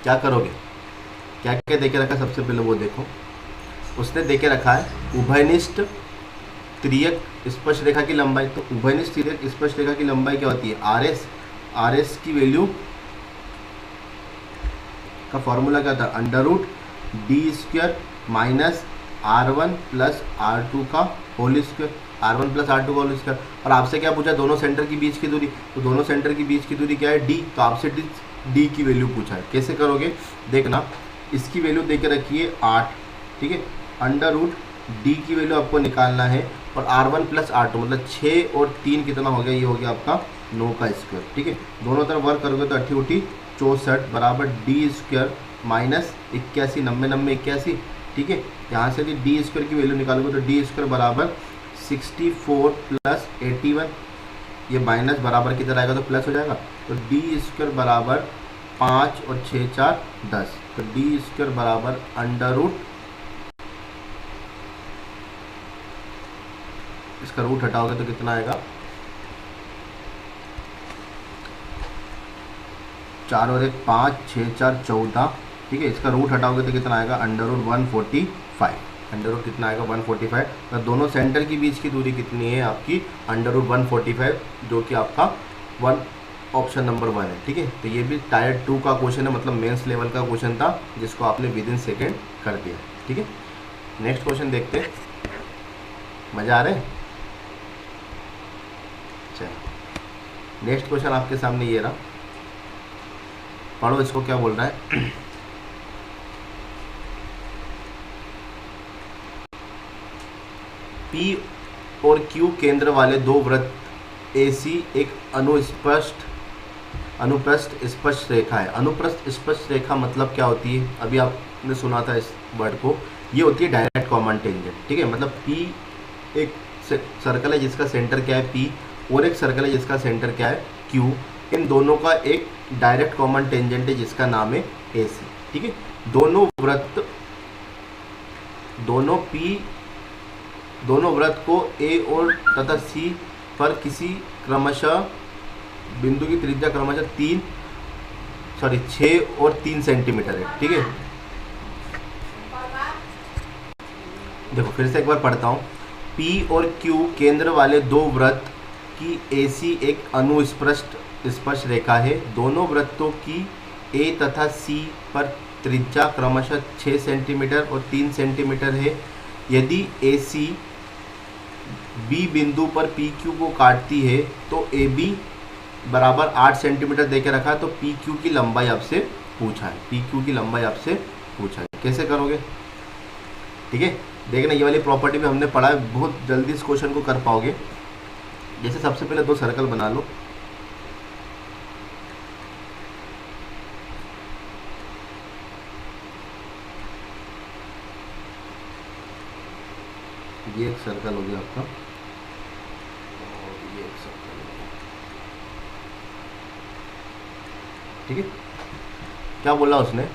क्या करोगे, क्या क्या देके रखा है सबसे पहले वो देखो। उसने देके रखा है उभयनिष्ठ तिर्यक स्पर्श रेखा की लंबाई। तो उभयनिष्ठ तिर्यक स्पर्श रेखा की लंबाई क्या होती है, आर एस की वैल्यू का फॉर्मूला क्या था, √d² minus r1 plus r2 का whole square, r1 plus r2 का होल स्क्वायर। और आपसे क्या पूछा, दोनों सेंटर की बीच की दूरी। तो दोनों सेंटर की बीच की दूरी क्या है, d। तो आपसे d की वैल्यू पूछा है। कैसे करोगे देखना, इसकी वैल्यू देके रखिए 8, ठीक है। √d की वैल्यू आपको निकालना है और r1 प्लस r2 मतलब 6 और 3 कितना हो गया, ये हो गया आपका 9 का स्क्वायर, ठीक है। दोनों तरफ वर्क करोगे तो 8 64 बराबर d² माइनस 81, 90 90 81, ठीक है। यहाँ से भी d² की वैल्यू निकालोगे तो d² बराबर 64 प्लस 81, ये माइनस बराबर किधर आएगा तो प्लस हो जाएगा। तो d² बराबर 5 और 6 4 10। तो d² बराबर इसका रूट हटाओगे तो कितना आएगा, 4 और 1 5, 6 4 14, ठीक है। इसका रूट हटाओगे तो कितना आएगा, √145। अंडर कितना आएगा 145। तो दोनों सेंटर की बीच की दूरी कितनी है आपकी, √145, जो कि आपका ऑप्शन नंबर 1 है, ठीक है। तो ये भी टायर 2 का क्वेश्चन है, मतलब मेंस लेवल का क्वेश्चन था, जिसको आपने विदिन सेकेंड कर दिया, ठीक है। नेक्स्ट क्वेश्चन देखते हैं, मज़ा आ रहा है। चलो नेक्स्ट क्वेश्चन आपके सामने ये रहा, पढ़ो इसको क्या बोल रहा है। P और Q केंद्र वाले दो वृत्त AC एक अनुप्रस्थ स्पर्श रेखा है। अनुप्रस्थ स्पर्श रेखा मतलब क्या होती है, अभी आपने सुना था इस वर्ड को, ये होती है डायरेक्ट कॉमन टेंजेंट, ठीक है। मतलब P एक सर्कल है जिसका सेंटर क्या है P, और एक सर्कल है जिसका सेंटर क्या है Q। इन दोनों का एक डायरेक्ट कॉमन टेंजेंट है जिसका नाम है AC, ठीक है। दोनों वृत्त को A और तथा C पर किसी क्रमशः बिंदु की त्रिज्या क्रमशः 6 और 3 सेंटीमीटर है, ठीक है। देखो फिर से एक बार पढ़ता हूँ। P और Q केंद्र वाले दो वृत्त की AC एक स्पर्श रेखा है। दोनों वृत्तों की A तथा C पर त्रिज्या क्रमशः 6 सेंटीमीटर और 3 सेंटीमीटर है। यदि AC B बिंदु पर PQ को काटती है तो AB बराबर 8 सेंटीमीटर देके रखा है। तो PQ की लंबाई आपसे पूछा है, PQ की लंबाई आपसे पूछा है। कैसे करोगे, ठीक है। देखना ये वाली प्रॉपर्टी में हमने पढ़ा है, बहुत जल्दी इस क्वेश्चन को कर पाओगे। जैसे सबसे पहले दो सर्कल बना लो, ये एक सर्कल हो गया आपका और ये एक सर्कल हो गया, ठीक है। क्या बोला उसने,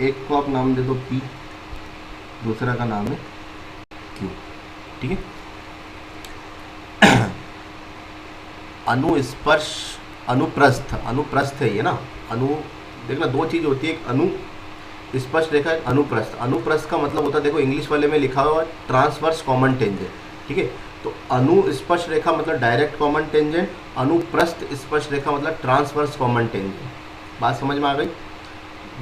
एक को आप नाम दे दो P, दूसरा का नाम है Q, ठीक है। अनुप्रस्थ है ये ना, देखना दो चीज होती है, एक स्पर्श रेखा, एक अनुप्रस्थ। अनुप्रस्थ का मतलब होता है, देखो इंग्लिश वाले में लिखा हुआ है ट्रांसवर्स कॉमन टेंजेंट, ठीक है। तो अनुस्पर्श रेखा मतलब डायरेक्ट कॉमन टेंजेंट, अनुप्रस्थ स्पर्श रेखा मतलब ट्रांसवर्स कॉमन टेंजेंट। बात समझ में आ गई,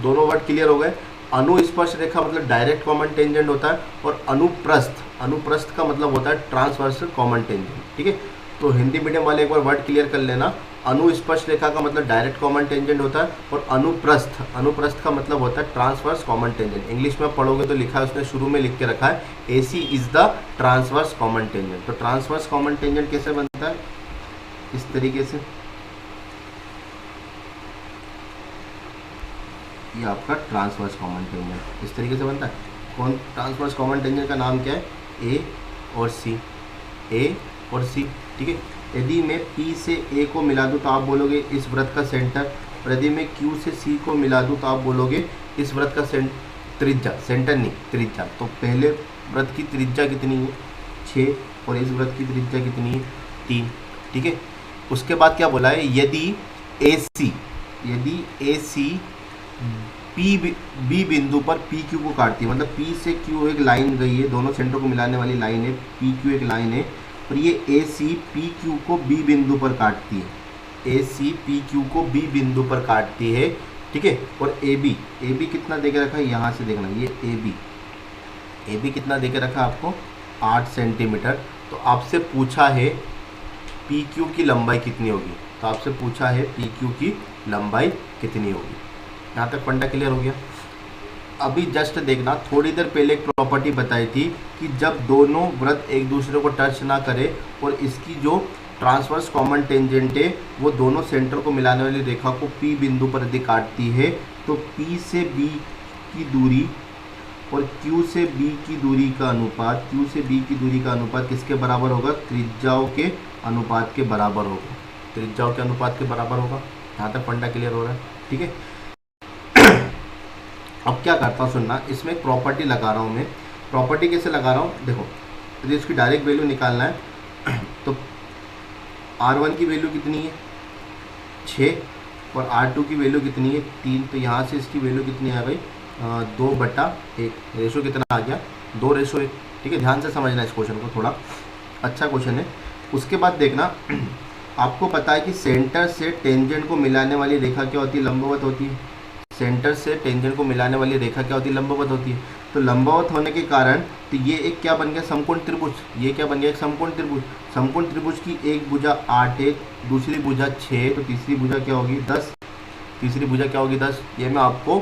दोनों वर्ड क्लियर हो गए। अनुस्पर्श रेखा मतलब डायरेक्ट कॉमन टेंजेंट होता है, और अनुप्रस्थ का मतलब होता है ट्रांसवर्स कॉमन टेंजेंट, ठीक है। तो हिंदी मीडियम वाले एक बार वर्ड क्लियर कर लेना, अनुस्पर्श रेखा का मतलब डायरेक्ट कॉमन टेंजेंट होता है, और अनुप्रस्थ का मतलब होता है ट्रांसवर्स कॉमन टेंजेंट। इंग्लिश में पढ़ोगे तो लिखा है, उसने शुरू में लिख के रखा है AC is the transverse common tangent. तो ट्रांसवर्स कॉमन टेंजेंट कैसे बनता है, इस तरीके से, ये आपका ट्रांसवर्स कॉमन टेंजेंट इस तरीके से बनता है। कौन ट्रांसवर्स कॉमन टेंजेंट का नाम क्या है? ए और सी, ए और सी, ठीक है। यदि मैं P से A को मिला दूँ तो आप बोलोगे इस वृत्त का सेंटर, और यदि मैं Q से C को मिला दूँ तो आप बोलोगे इस वृत्त का त्रिज्या, सेंटर नहीं त्रिज्या। तो पहले वृत्त की त्रिज्या कितनी है? 6, और इस वृत्त की त्रिज्या कितनी है? 3, ठीक है। उसके बाद क्या बोला है? यदि AC बी बिंदु पर PQ को काटती है, मतलब P से Q एक लाइन गई है, दोनों सेंटर को मिलाने वाली लाइन है, PQ एक लाइन है, और ये AC PQ को B बिंदु पर काटती है, AC PQ को B बिंदु पर काटती है, ठीक है। और AB कितना दे के रखा है? यहाँ से देखना, ये AB कितना दे के रखा है आपको? 8 सेंटीमीटर। तो आपसे पूछा है PQ की लंबाई कितनी होगी, तो आपसे पूछा है PQ की लंबाई कितनी होगी। यहाँ तक फंडा क्लियर हो गया। अभी जस्ट देखना, थोड़ी देर पहले एक प्रॉपर्टी बताई थी कि जब दोनों वृत्त एक दूसरे को टच ना करे और इसकी जो ट्रांसवर्स कॉमन टेंजेंट है वो दोनों सेंटर को मिलाने वाली रेखा को P बिंदु पर यदि काटती है, तो P से B की दूरी और Q से B की दूरी का अनुपात किसके बराबर होगा? त्रिज्याओं के अनुपात के बराबर होगा, त्रिज्याओं के अनुपात के बराबर होगा। यहाँ तक फंडा क्लियर हो रहा है, ठीक है। अब क्या करता हूँ सुनना, इसमें एक प्रॉपर्टी लगा रहा हूँ मैं। प्रॉपर्टी कैसे लगा रहा हूँ? देखो, यदि इसकी डायरेक्ट वैल्यू निकालना है तो R1 की वैल्यू कितनी है? 6, और R2 की वैल्यू कितनी है? 3। तो यहाँ से इसकी वैल्यू कितनी आ गई? 2/1। रेशो कितना आ गया? 2:1, ठीक है। ध्यान से समझना इस क्वेश्चन को, थोड़ा अच्छा क्वेश्चन है। उसके बाद देखना, आपको पता है कि सेंटर से टेंजेंट को मिलाने वाली रेखा क्या होती है? लंबवत होती है। सेंटर से टेंजेंट को मिलाने वाली रेखा क्या होती है? लंबवत होती है। तो लंबवत होने के कारण तो ये एक क्या बन गया? समकोण त्रिभुज। ये क्या बन गया? एक समकोण त्रिभुज। समकोण त्रिभुज की एक भुजा 8 है, दूसरी भुजा 6, तो तीसरी भुजा क्या होगी? 10। तीसरी भुजा क्या होगी? 10। ये मैं आपको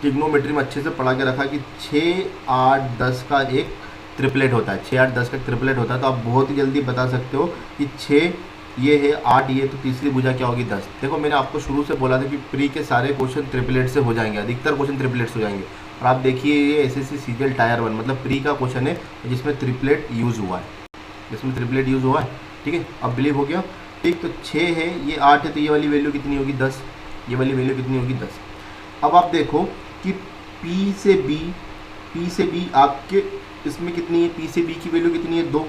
ट्रिग्नोमेट्री में अच्छे से पढ़ा के रखा कि 6, 8, 10 का एक ट्रिपलेट होता है। 6, 8, 10 का ट्रिपलेट होता है। तो आप बहुत ही जल्दी बता सकते हो कि 6 ये है, 8 ये, तो तीसरी भुजा क्या होगी? 10। देखो, मैंने आपको शुरू से बोला था कि प्री के सारे क्वेश्चन ट्रिपलेट से हो जाएंगे, अधिकतर क्वेश्चन ट्रिपलेट से हो जाएंगे। और आप देखिए, ये SSC CGL टायर 1 मतलब प्री का क्वेश्चन है जिसमें ट्रिपलेट यूज़ हुआ है, ठीक है। अब बिलीव हो गया, ठीक। तो 6 है, ये 8 है, तो ये वाली वैल्यू कितनी होगी? 10। ये वाली वैल्यू कितनी होगी? 10। अब आप देखो कि P से B आपके इसमें कितनी है? P से B की वैल्यू कितनी है? 2।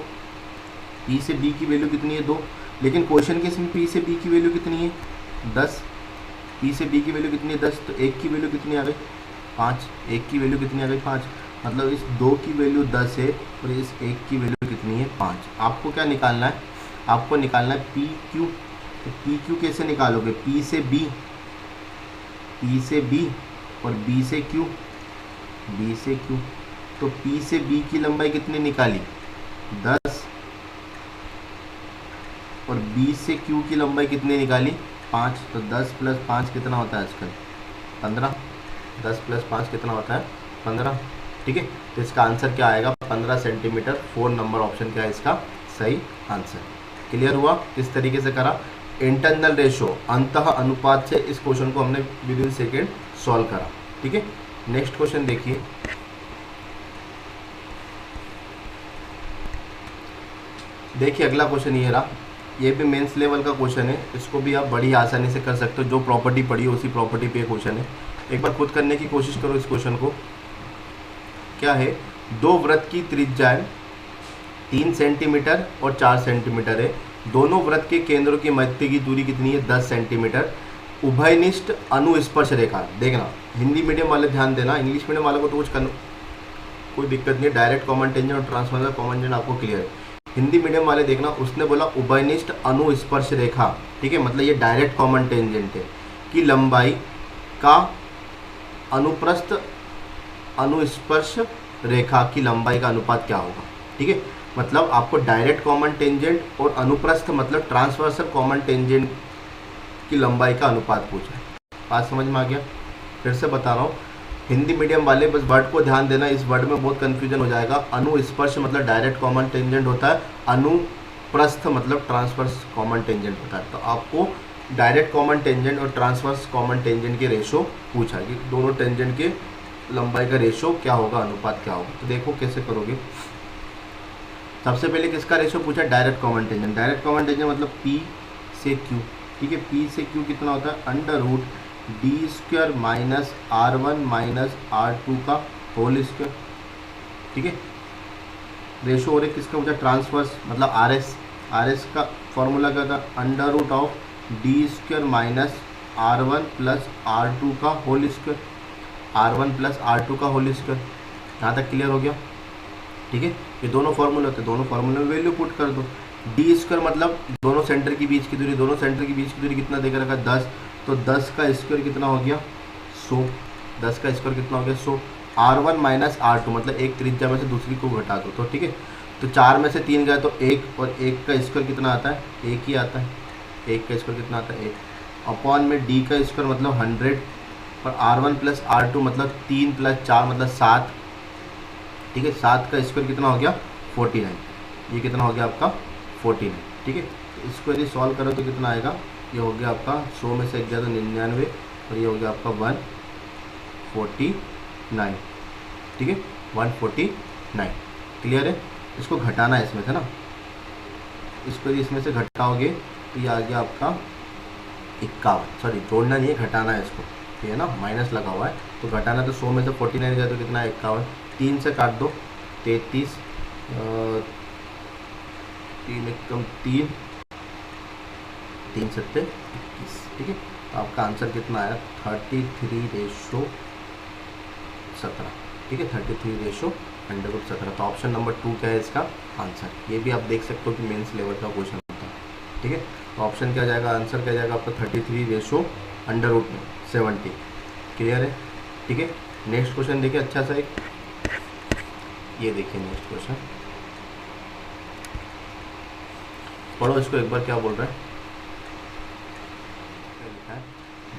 P से B की वैल्यू कितनी है? 2। लेकिन क्वेश्चन के इसमें P से B की वैल्यू कितनी है? 10। P से B की वैल्यू कितनी है? 10। तो 1 की वैल्यू कितनी आ गई? 5। 1 की वैल्यू कितनी आ गई? 5। मतलब इस 2 की वैल्यू 10 है और इस 1 की वैल्यू कितनी है? 5। आपको क्या निकालना है? आपको निकालना है PQ। तो PQ कैसे निकालोगे? P से B और B से Q। तो P से B की लंबाई कितनी निकाली? 10, और B से Q की लंबाई कितनी निकाली? 5। तो 10 + 5 कितना होता है आजकल? 15। 10 + 5 कितना होता है? 15, ठीक है। तो इसका आंसर क्या आएगा? 15 सेंटीमीटर। 4 नंबर ऑप्शन क्या है इसका सही आंसर। क्लियर हुआ? किस तरीके से करा? इंटरनल रेशो, अंतः अनुपात से इस क्वेश्चन को हमने विदिन सेकेंड सॉल्व करा, ठीक है। नेक्स्ट क्वेश्चन देखिए। देखिए अगला क्वेश्चन ये रहा, ये भी मेंस लेवल का क्वेश्चन है। इसको भी आप बड़ी आसानी से कर सकते हो। जो प्रॉपर्टी पढ़ी है उसी प्रॉपर्टी पे क्वेश्चन है। एक बार खुद करने की कोशिश करो इस क्वेश्चन को। क्या है? दो वृत्त की त्रिज्याएं 3 सेंटीमीटर और 4 सेंटीमीटर है। दोनों वृत्त के केंद्रों की मध्य की दूरी कितनी है? 10 सेंटीमीटर। उभयनिष्ठ अनुस्पर्श रेखा, देखना हिंदी मीडियम वाले ध्यान देना, इंग्लिश मीडियम वालों को तो कोई दिक्कत नहीं है। डायरेक्ट कॉमन टेंजेंट और ट्रांसवर्सल कॉमन टेंजेंट आपको क्लियर है। हिंदी मीडियम वाले देखना, उसने बोला उभयनिष्ठ अनुस्पर्श रेखा, ठीक है, मतलब ये डायरेक्ट कॉमन टेंजेंट है, की लंबाई का अनुप्रस्थ अनुस्पर्श रेखा की लंबाई का अनुपात क्या होगा, ठीक है। मतलब आपको डायरेक्ट कॉमन टेंजेंट और अनुप्रस्थ मतलब ट्रांसवर्सल कॉमन टेंजेंट की लंबाई का अनुपात पूछा है। बात समझ में आ गया? फिर से बता रहा हूँ, हिंदी मीडियम वाले बस वर्ड को ध्यान देना, इस वर्ड में बहुत कन्फ्यूजन हो जाएगा। अनुस्पर्श मतलब डायरेक्ट कॉमन टेंजेंट होता है, अनुप्रस्थ मतलब ट्रांसवर्स कॉमन टेंजेंट होता है। तो आपको डायरेक्ट कॉमन टेंजेंट और ट्रांसवर्स कॉमन टेंजेंट के रेशो पूछा कि दोनों टेंजेंट के लंबाई का रेशो क्या होगा, अनुपात क्या होगा। तो देखो कैसे करोगे। सबसे पहले किसका रेशो पूछा, direct common tangent. Direct common tangent मतलब P से Q, ठीक है। P से Q कितना होता है, under root D square minus R1 minus R2 का होल स्क्वायर, ठीक है। रेशो और एक किसका पूछा, ट्रांसवर्स मतलब RS का फॉर्मूला क्या था, under root of D square minus R1 plus R2 का whole square, R1 plus R2 का होल स्क्वायर। यहाँ तक क्लियर हो गया, ठीक है। ये दोनों फॉर्मूले होते हैं, दोनों फॉर्मूले में वैल्यू पुट कर दो। डी स्क्वायर मतलब दोनों सेंटर के बीच की दूरी, दोनों सेंटर के बीच की दूरी कितना देकर रखा, 10, तो 10 का स्क्वायर कितना हो गया, 100। 10 का स्क्वायर कितना हो गया, 100। R1 माइनस R2 मतलब एक त्रिज्या में से दूसरी को घटा दो, तो ठीक है। तो 4 में से 3 गया तो 1, और 1 का स्क्वायर कितना आता है, 1 ही आता है। 1 का स्क्वायर कितना आता है, 1 अपॉन में डी का स्क्वायर मतलब 100, और R1 प्लस R2 मतलब 3 प्लस 4 मतलब 7, ठीक है। 7 का स्क्वायर कितना हो गया, 49। ये कितना हो गया आपका 49, ठीक है। तो इसको यदि सॉल्व करो तो कितना आएगा, ये हो गया आपका 100 में से 1 गया तो 99, और ये हो गया आपका 149, ठीक है। 149 क्लियर है। इसको घटाना है इसमें से ना, इसको यदि इसमें से घटाओगे तो ये आ गया आपका 51, सॉरी जोड़ना नहीं है, घटाना है इसको, ये है ना माइनस लगा हुआ है, तो घटाना। तो 100 में से 49 गया तो कितना है, 51। 3 से काट दो, 33, 3 एकम 3, 3 सत्ते 21, ठीक है। तो आपका आंसर कितना आया, 33/17, ठीक है। 33/17। तो ऑप्शन नंबर 2 क्या है इसका आंसर। ये भी आप देख सकते हो कि मेंस लेवल का क्वेश्चन होता है, ठीक है। तो ऑप्शन क्या जाएगा, आंसर क्या जाएगा आपका 33/70। क्लियर है, ठीक है। नेक्स्ट क्वेश्चन देखिए अच्छा सा एक, ये देखिए नेक्स्ट क्वेश्चन, पढ़ो इसको एक बार, क्या बोल रहा है।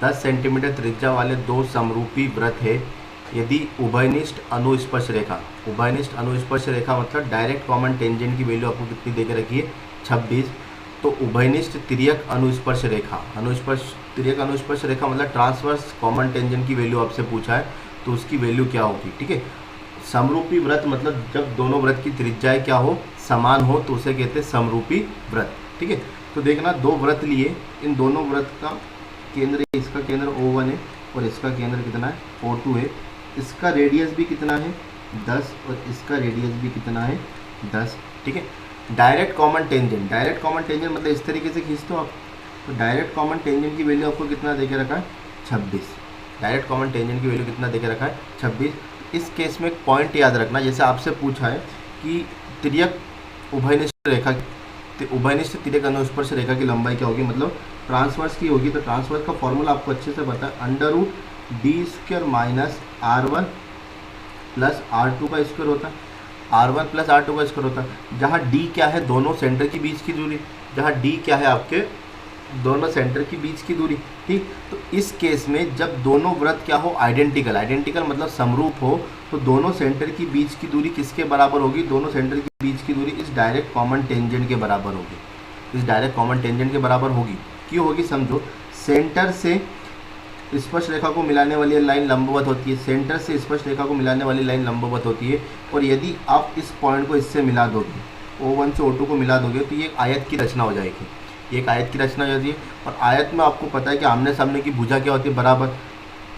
10 सेंटीमीटर त्रिज्या वाले दो समरूपी वृत्त है, यदि उभयनिष्ठ अनुस्पर्श रेखा, उभयनिष्ठ अनुस्पर्श रेखा मतलब डायरेक्ट कॉमन टेंजेंट की वैल्यू आपको कितनी देकर रखी है, 26। तो उभयनिष्ठ तिर्यक अनुस्पर्श रेखा, तिर्यक अनुस्पर्श रेखा मतलब ट्रांसवर्स कॉमन टेंजेंट की वैल्यू आपसे पूछा है, तो उसकी वैल्यू क्या होगी, ठीक है। समरूपी वृत्त मतलब जब दोनों वृत्त की त्रिज्याएं क्या हो, समान हो, तो उसे कहते हैं समरूपी वृत्त, ठीक है। तो देखना, दो वृत्त लिए, इन दोनों वृत्त का केंद्र, इसका केंद्र O1 है और इसका केंद्र कितना है, O2 है। इसका रेडियस भी कितना है, 10, और इसका रेडियस भी कितना है, 10, ठीक है। Direct common tangent, direct common tangent मतलब इस तरीके से खींचते हो आप, तो डायरेक्ट कॉमन टेंजेंट की वैल्यू आपको कितना देके रखा है, 26। डायरेक्ट कॉमन टेंजेंट की वैल्यू कितना देके रखा है, 26। इस केस में एक पॉइंट याद रखना, जैसे आपसे पूछा है कि तिर्यक उभयनिष्ठ रेखा, उभयनिष्ठ तिर्यक अनुस्पर्श रेखा की लंबाई क्या होगी, मतलब ट्रांसवर्स की होगी। तो ट्रांसवर्स का फॉर्मूला आपको अच्छे से पता है, under root D square minus R1 plus R2 का स्क्वायर होता है, R1 प्लस R2 का स्क्वायर होता है, जहाँ D क्या है, दोनों सेंटर के बीच की दूरी, जहाँ D क्या है आपके दोनों सेंटर के बीच की दूरी, ठीक। तो इस केस में जब दोनों वृत्त क्या हो, आइडेंटिकल, आइडेंटिकल मतलब समरूप हो, तो दोनों सेंटर की बीच की दूरी किसके बराबर होगी, दोनों सेंटर के बीच की दूरी इस डायरेक्ट कॉमन टेंजेंट के बराबर होगी, इस डायरेक्ट कॉमन टेंजेंट के बराबर होगी। क्यों होगी समझो, सेंटर से स्पर्श रेखा को मिलाने वाली लाइन लंबवत होती है, सेंटर से स्पर्श रेखा को मिलाने वाली लाइन लंबवत होती है, और यदि आप इस पॉइंट को इससे मिला दोगे, O1 से O2 को मिला दोगे, तो ये एक आयत की रचना हो जाएगी, ये एक आयत की रचना हो जाती है। और आयत में आपको पता है कि आमने सामने की भुजा क्या होती है, बराबर,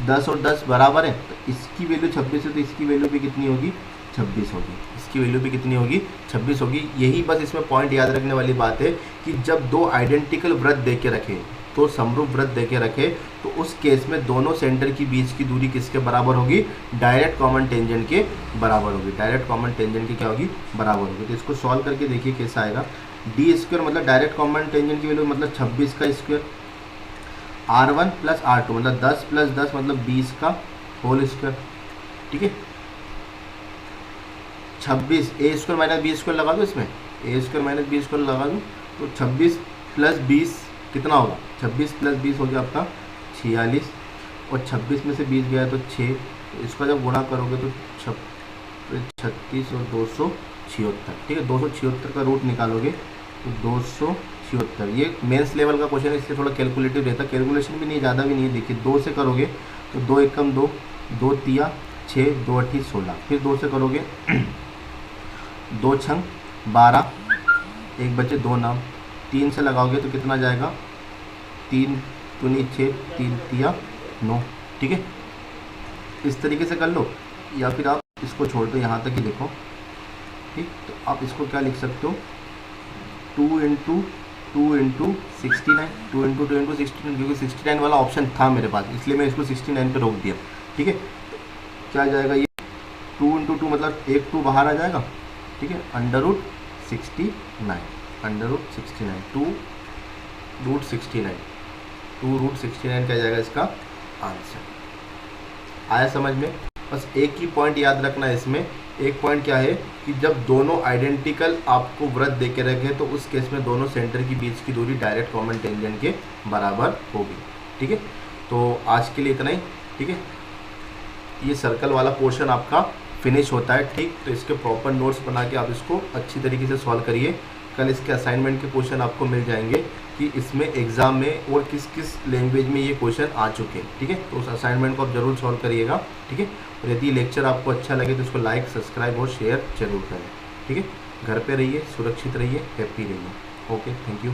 10 और 10 बराबर है, तो इसकी वैल्यू 26 है, तो इसकी वैल्यू भी कितनी होगी, 26 होगी, इसकी वैल्यू भी कितनी होगी, 26 होगी। यही बस इसमें पॉइंट याद रखने वाली बात है कि जब दो आइडेंटिकल वृत्त दे के रखे, तो समरूप वृत्त दे के रखे, तो उस केस में दोनों सेंटर की बीच की दूरी किसके बराबर होगी, डायरेक्ट कॉमन टेंजेंट के बराबर होगी, डायरेक्ट कॉमन टेंजेंट की क्या होगी, बराबर होगी। तो इसको सॉल्व करके देखिए कैसा आएगा। डी स्क्वायर मतलब डायरेक्ट कॉमन टेंजेंट की वैल्यू मतलब 26 का स्क्वायर, R1 प्लस R2 मतलब 10 प्लस 10 मतलब 20 का होल स्क्वायर, ठीक है। 26 ए स्क्वायर माइनस बी स्क्वायर लगा दो, इसमें ए स्क्वायर माइनस बी स्क्वायर लगा दो, तो 26 प्लस 20 कितना होगा, 26 प्लस 20 हो गया आपका 46, और 26 में से 20 गया तो 6, तो इसका जब गुणा करोगे तो 36 और 276, ठीक है। 276 का रूट निकालोगे तो 276, ये मेंस लेवल का क्वेश्चन है, इसलिए थोड़ा कैलकुलेटिव रहता है, कैलकुलेशन भी नहीं ज़्यादा भी नहीं है। देखिए 2 से करोगे तो 2 एकम 2, 2 तिया 6 2 8 16, फिर 2 से करोगे 2 छंग 12, एक बचे 2 नाम, 3 से लगाओगे तो कितना जाएगा 3 दूनी 6, 3 तिया 9। ठीक है, इस तरीके से कर लो, या फिर आप इसको छोड़ दो, यहाँ तक ही देखो। ठीक, तो आप इसको क्या लिख सकते हो 2 इंटू 69, 2 इंटू 69, क्योंकि 69 वाला ऑप्शन था मेरे पास, इसलिए मैं इसको 69 पे रोक दिया। ठीक है, क्या जाएगा ये 2 इंटू 2 मतलब एक 2 बाहर आ जाएगा। ठीक है, √69, √69, 2√69 क्या जाएगा इसका आंसर। आया समझ में? बस एक ही पॉइंट याद रखना है इसमें। एक पॉइंट क्या है कि जब दोनों आइडेंटिकल आपको वृत्त दे के रखे तो उस केस में दोनों सेंटर के बीच की दूरी डायरेक्ट कॉमन टेंजेंट के बराबर होगी। ठीक है, तो आज के लिए इतना ही। ठीक है, ये सर्कल वाला पोर्शन आपका फिनिश होता है। ठीक, तो इसके प्रॉपर नोट्स बना के आप इसको अच्छी तरीके से सॉल्व करिए। कल इसके असाइनमेंट के क्वेश्चन आपको मिल जाएंगे कि इसमें एग्ज़ाम में और किस किस लैंग्वेज में ये क्वेश्चन आ चुके हैं। ठीक है, तो उस असाइनमेंट को आप जरूर सॉल्व करिएगा। ठीक है, और यदि लेक्चर आपको अच्छा लगे तो इसको लाइक, सब्सक्राइब और शेयर जरूर करें। ठीक है, घर पे रहिए, सुरक्षित रहिए, हैप्पी रहिए। Okay, thank you.